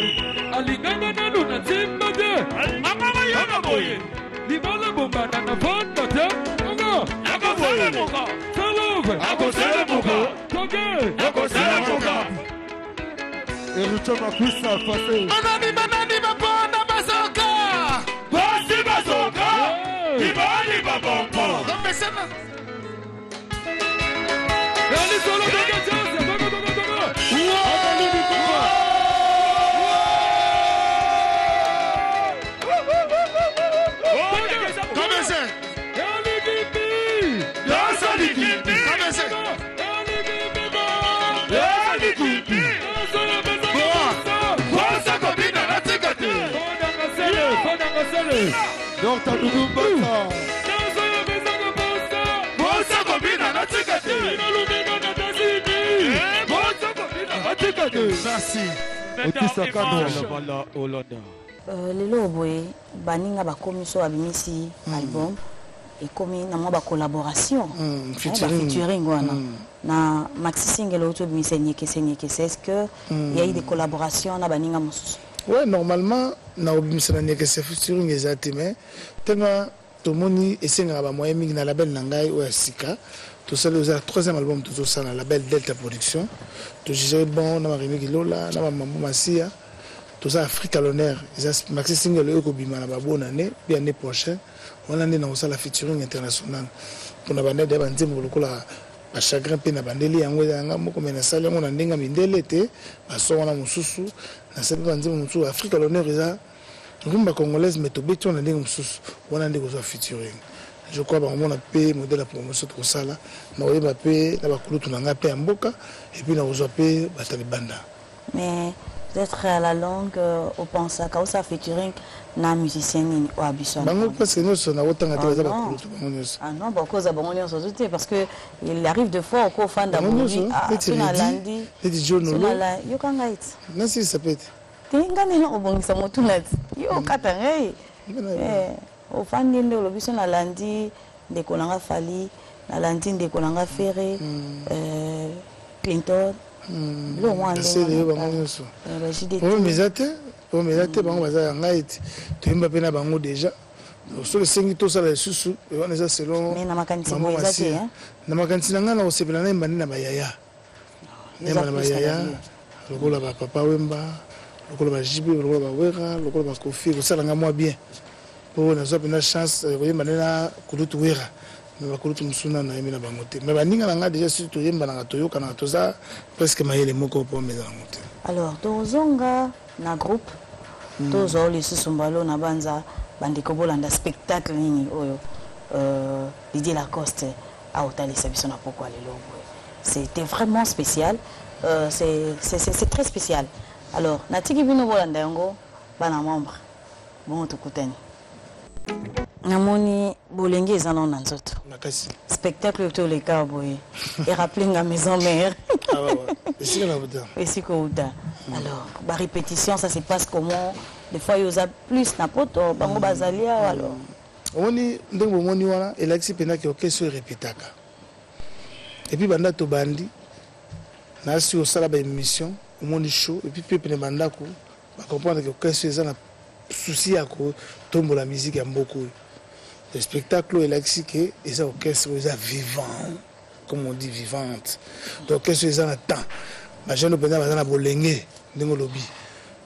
Alinganga na luna timbate. Mama yeka boye. Libala bomba na fonda te. Ngo. Akosele muka. Salove. Akosele muka. Toge. Akosele muka. Eruchoma Kwisa Fase. Manani babona bazoka. Basi bazoka. Ibali babombo. Komesana. Yali solo toge chance. Donc t'as Doudou Kota. Merci. lelo boye baninga bakomi so abimisi album ekomi na mwa collaboration featuring wana na Maxi Single auto bimisa nyekese est-ce que il y a eu des collaborations na baninga mosusu? Ouais, normalement na obimisa na nyekese featuring exactement tenga tomoni esenga ba moyen mingi na label na ngai o Sika. Tout ça, le troisième album, tout ça, la label Delta Production. Tout ça, bon, on a Rémi Gilola, on a Mambo Massia. Tout ça, Afrique à l'honneur. Maxi Single, eux, Kobima, la bonne année, puis l'année prochaine, on a dans la featuring internationale. Pour la bande de Bandim, pour la chagrin, puis la bande de Liangwe, comme on a salé, on a n'enga mindelete, à son on a Moussousou, dans cette bande de Afrique à l'honneur, ils ont rumba congolaise, mais tout bête, on a n'enga Moussousou, on a n'enga featuring. Je crois que on a payé modèle la promotion de ça là, on a payé la bakulutu na payé mboka et puis on a payé batalibanda. Mais peut-être à la longue on pense à cause featuring na musicien ni au Abisson. Bango parce que nous on a autant à télé bakulutu. Ah non, beaucoup ça bon on se parce que il arrive de fois au fan d'Amouri à Tunalandi. Et du journal. Tunala, yo kanga it. Non si ça peut être. Tinga ne no bongisa motunat. Yo katanga. Au fan de l'Obisson à lundi, des colons fali, na lantine de kolanga ferré Clinton lo wande mezate bango baza yanga ete toyemba pe na bango déjà soki esengi tosala lisusu wana eza selon na makanisi na ngai na kosepela na yemba nde na bayaya yemba na bayaya lokola bapapa wemba lokola bajibe lokola bawera lokola bakofi kosalanga mwa bien mpo nazwa mpena chance koyemba nde na kulutu wera me bakulutu mosusu na nayembi na bango te me baninga na ngai déjà soki toyembanaka toyokanaka toza presque mayele moko mpo meza nango te. Alors tozonga na groupe tozwa lisusu mbalo na banza bandeko bolanda spectacle nini oyo Didier Lacoste aotalisa biso na pokwa lelo boye. C'était vraiment spécial, c'est très spécial. Alors natiki bino bolanda yango bana membre bon tukutani namoni bolenge eza na nzoto makasi spectacle to le cowboy et rappeler la maison mère et si kouta. Alors la répétition ça se passe comment des fois il y a plus na poto bango bazalia alors on est donc moni wana elaki pena ke okesho répétaka et puis banda to bandi na si au sala ba émission au moni show et puis pepene banda ko ba comprendre que okesho eza na souci ya ko tombo la musique ya mboko. Le spectacle est là que les orchestres sont vivants, comme on dit vivante. L'orchestre est en temps. Les gens ne peuvent pas bolengé dans le lobby.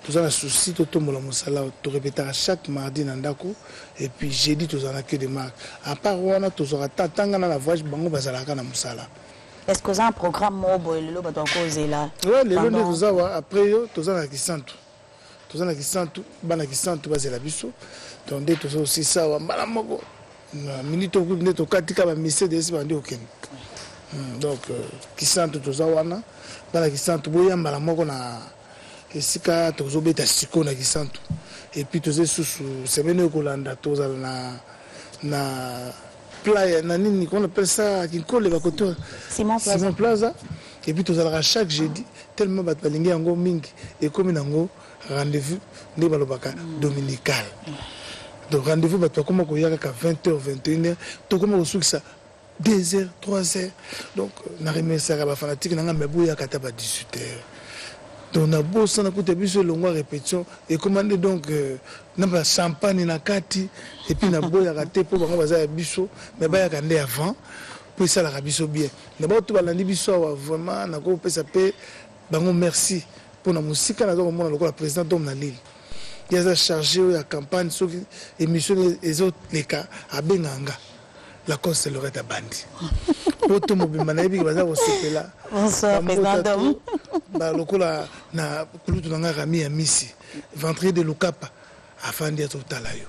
Tout ça, un souci, tout le monde tu répètes chaque mardi dans Ndako et puis jeudi, tout ça, que des marques. À part on tout ça, tant dans la voix, bango bazalaka na musala. Est-ce que vous avez un programme mobile le bato causer là? Oui, les gens nous avoir après tout ça qui sentent. Tout ça qui sentent, bana qui sentent baser la biso. Donc tout ça aussi ça wa mbala moko. Minute au groupe neto katika ba mission de esi bandi okene. Donc qui sentent tout ça wana, bana qui sentent boya mbala moko na esika tozo beta siko na qui sentent. Et puis tout ça sous semaine ko landa toza na playa na nini qu'on appelle ça qui colle ba côté Simon Plaza. Et puis tout ça chaque jeudi tellement bat balingi yango mingi et comme nango rendez-vous ne balobaka dominical. Donc rendez-vous bato comme ko yaka 20h 21h to comme ko ça 2h 3h. Donc na remercier ba fanatique na ngamba boya kata ba 18h. Donc na bossa na kuta biso longo répétition et commander donc na ba champagne na kati et puis na boya kate po bango baza biso mais ba ya kande avant pour ça la biso bien. Na ba to balandi biso vraiment na ko pesa pe bango merci pour na musique na zo mona lokola président dom na Lille. Il y a chargé la campagne sur l'émission des autres les cas à Benganga. La cause c'est Loretta Bandi. Auto mobile manabi baza au là. Bonsoir président Dom. Ba lokola na kulutu nga rami ya misi. Ventre de Lukapa afin d'être talayo.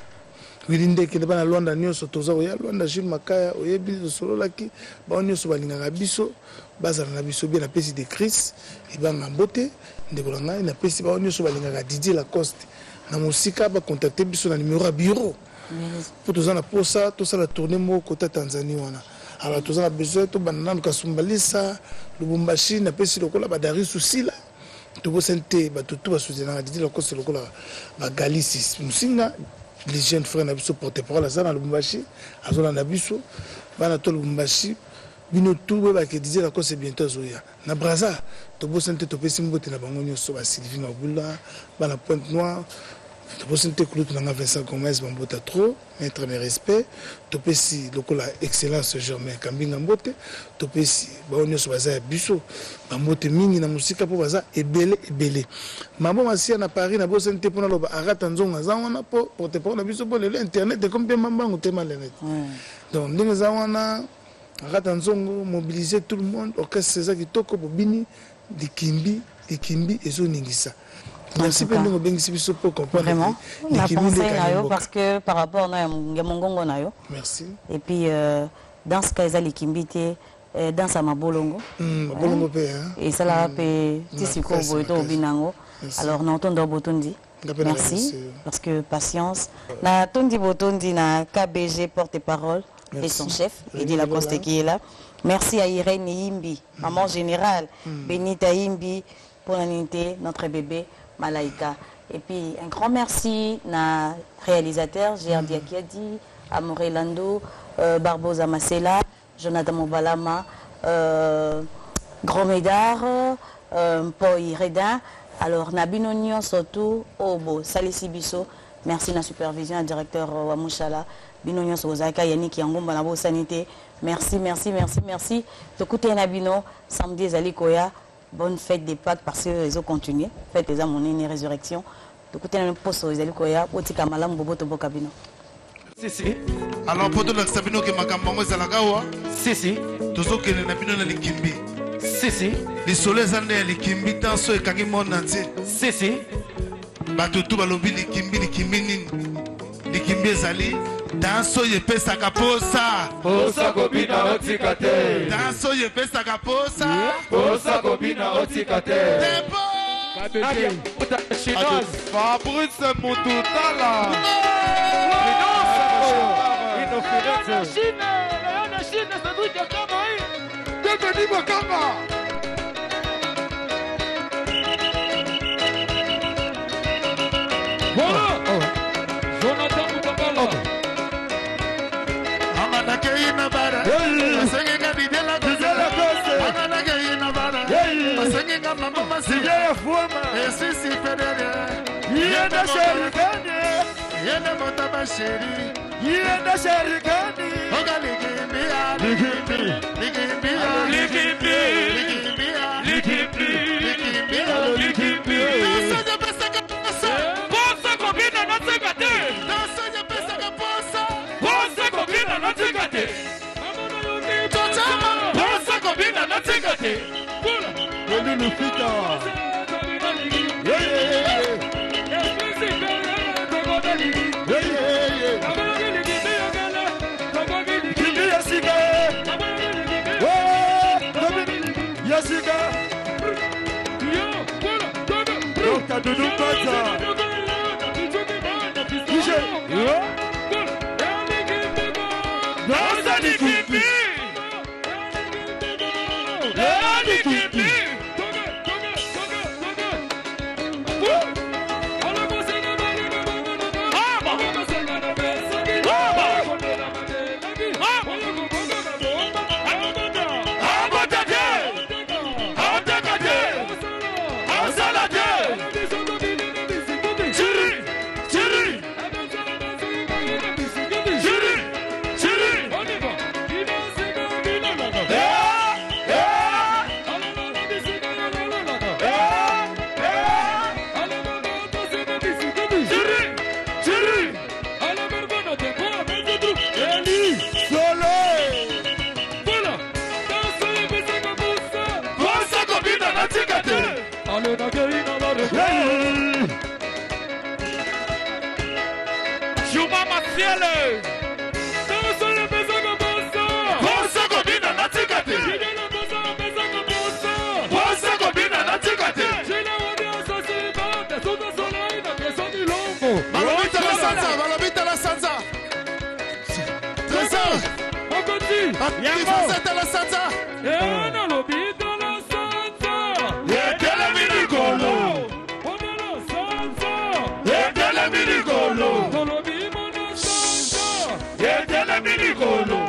Wilinde ke ba na Luanda nyoso toza ya Luanda Jules Makaya oyebi solo laki ba nyoso balinga biso bazala na biso bien na pesi de Chris et ba ngambote ndekolanga na pesi ba nyoso balinga Didier Lacoste. Na musika ba contacter biso na numéro à bureau pour tous na posa tout ça la tournée mo côté Tanzanie wana alors tous na besoin to banana kasumbalisa Lubumbashi na pesi lokola ba dari susila to bo sente ba tout ba soutenir na Didier Lacoste lokola ba Galicis musinga les jeunes frères na biso porter parole à ça na Lubumbashi azona na biso bana to Lubumbashi bino tout ba ke Didier Lacoste bientôt zoya na Braza to bo sente to pesi mbote na bango nyoso ba Sylvie Mabula bana Pointe Noire to bo sente kulut na Vincent Gomez bambota trop mettre mes respects to pesi lokola excellence Germain Kambinga mbote to pesi ba nyoso baza biso bambote mingi na musika po baza ebele mabo masia na Paris na bo sente pona loba arata nzonga za wana po porte parole na biso po le internet de comme pe mambango te malenet donc ndenge za wana arata nzongo mobiliser tout le monde orchestre César Kitoko bobini dikimbi ezo ningisa. Merci pour nous comprendre. Vraiment, on a pensé parce que par rapport à Ngongo Nayo. Merci. Et puis dans ce cas, il y a l'équimbité dans sa mabolongo. Et ça l'a fait Tissiko Boito Binango. Alors, nous entendons Botondi. Merci parce que patience. Na Tondi Botondi na KBG porte-parole et son chef, Didier Lacoste qui est là. Merci à Irène Imbi, maman générale, Benita Imbi pour l'unité, notre bébé. Malaika. Et puis un grand merci à réalisateur Gérard Diakiadi, Amoré Lando, Barbosa Masela, Jonathan Mobalama, Grand Médard, Paul Redin. Alors, Nabino Nyon surtout, Obo, Salisi Bisso, merci la supervision, directeur Wamouchala, Bino Nyon Sozaka, Yannick Yangomba, Nabo Sanité, merci. Écoutez Nabino, samedi, Zali Koya, bonne fête des Pâques parce que les autres continuent, fête des Amonines et résurrection. Écoutez un poste aux Zali Koya, Otika Malam Bobo Tobo Kabino. Si. Alors, pour tout le Sabino qui m'a cambango Zalagawa, si. Tout ce qui est Nabino dans les Kimbi. Si. Les soleils en les Kimbi dans ce qui est monde entier. Si. Batutu balobi les Kimbi Zali. Dans ce qui est pesa kaposa. Posa gobina otikate. Dans ce qui est pesa kaposa. Posa gobina otikate. Fabrice Moututala. Voilà. Jonathan Moukabala.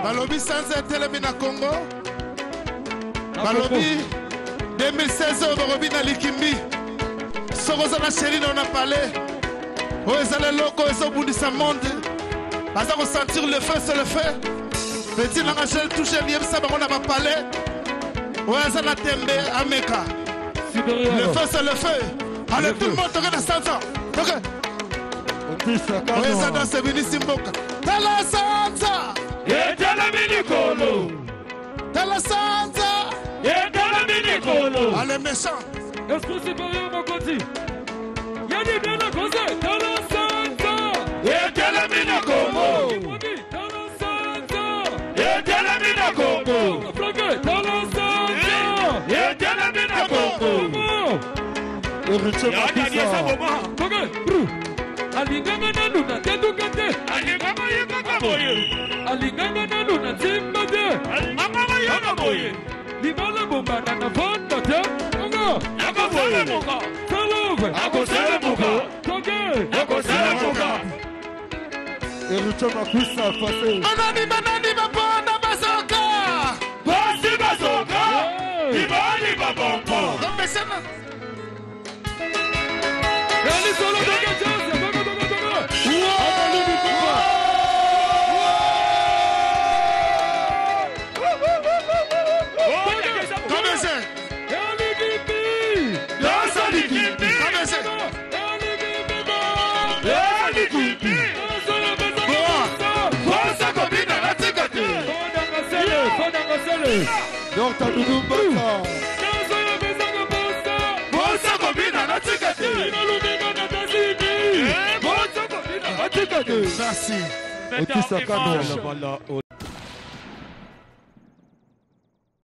Balobi Sanza Telemi na Congo. Balobi 2016 Balobi na Likimbi. Sokoza na chéri on a parlé. Oh ezale loko ezobundisa monde. Baza ko sentir le feu c'est le feu. Petit na gel toucher bien ça on a pas parlé. Oh ezala tembe ameka. Le feu c'est le feu. Allez tout le monde toque na Sanza. Toque. Oh ezala c'est Vinicius Mboka. Tala Sanza. Yetala minikolo. Tala Sanza. Yetala minikolo. Allez méchant. Esprit supérieur Mokoti. Yadi bien la cause. Tala Sanza. Yetala minikolo. Tala Sanza. Yetala minikolo. Tala Sanza. Yetala minikolo. Alinganga na luna tedukate. Alinganga yeka boye. Alinganga na luna timbade. Mama yeka boye. Libala bomba na fonda te. Ngo. Akosele muka. Salove. Akosele muka. Toge. Akosele muka. Erucho makusa fase. Anani banani babona basoka. bonbon. Dr. Doudou Mbaka. Merci. Otisaka no.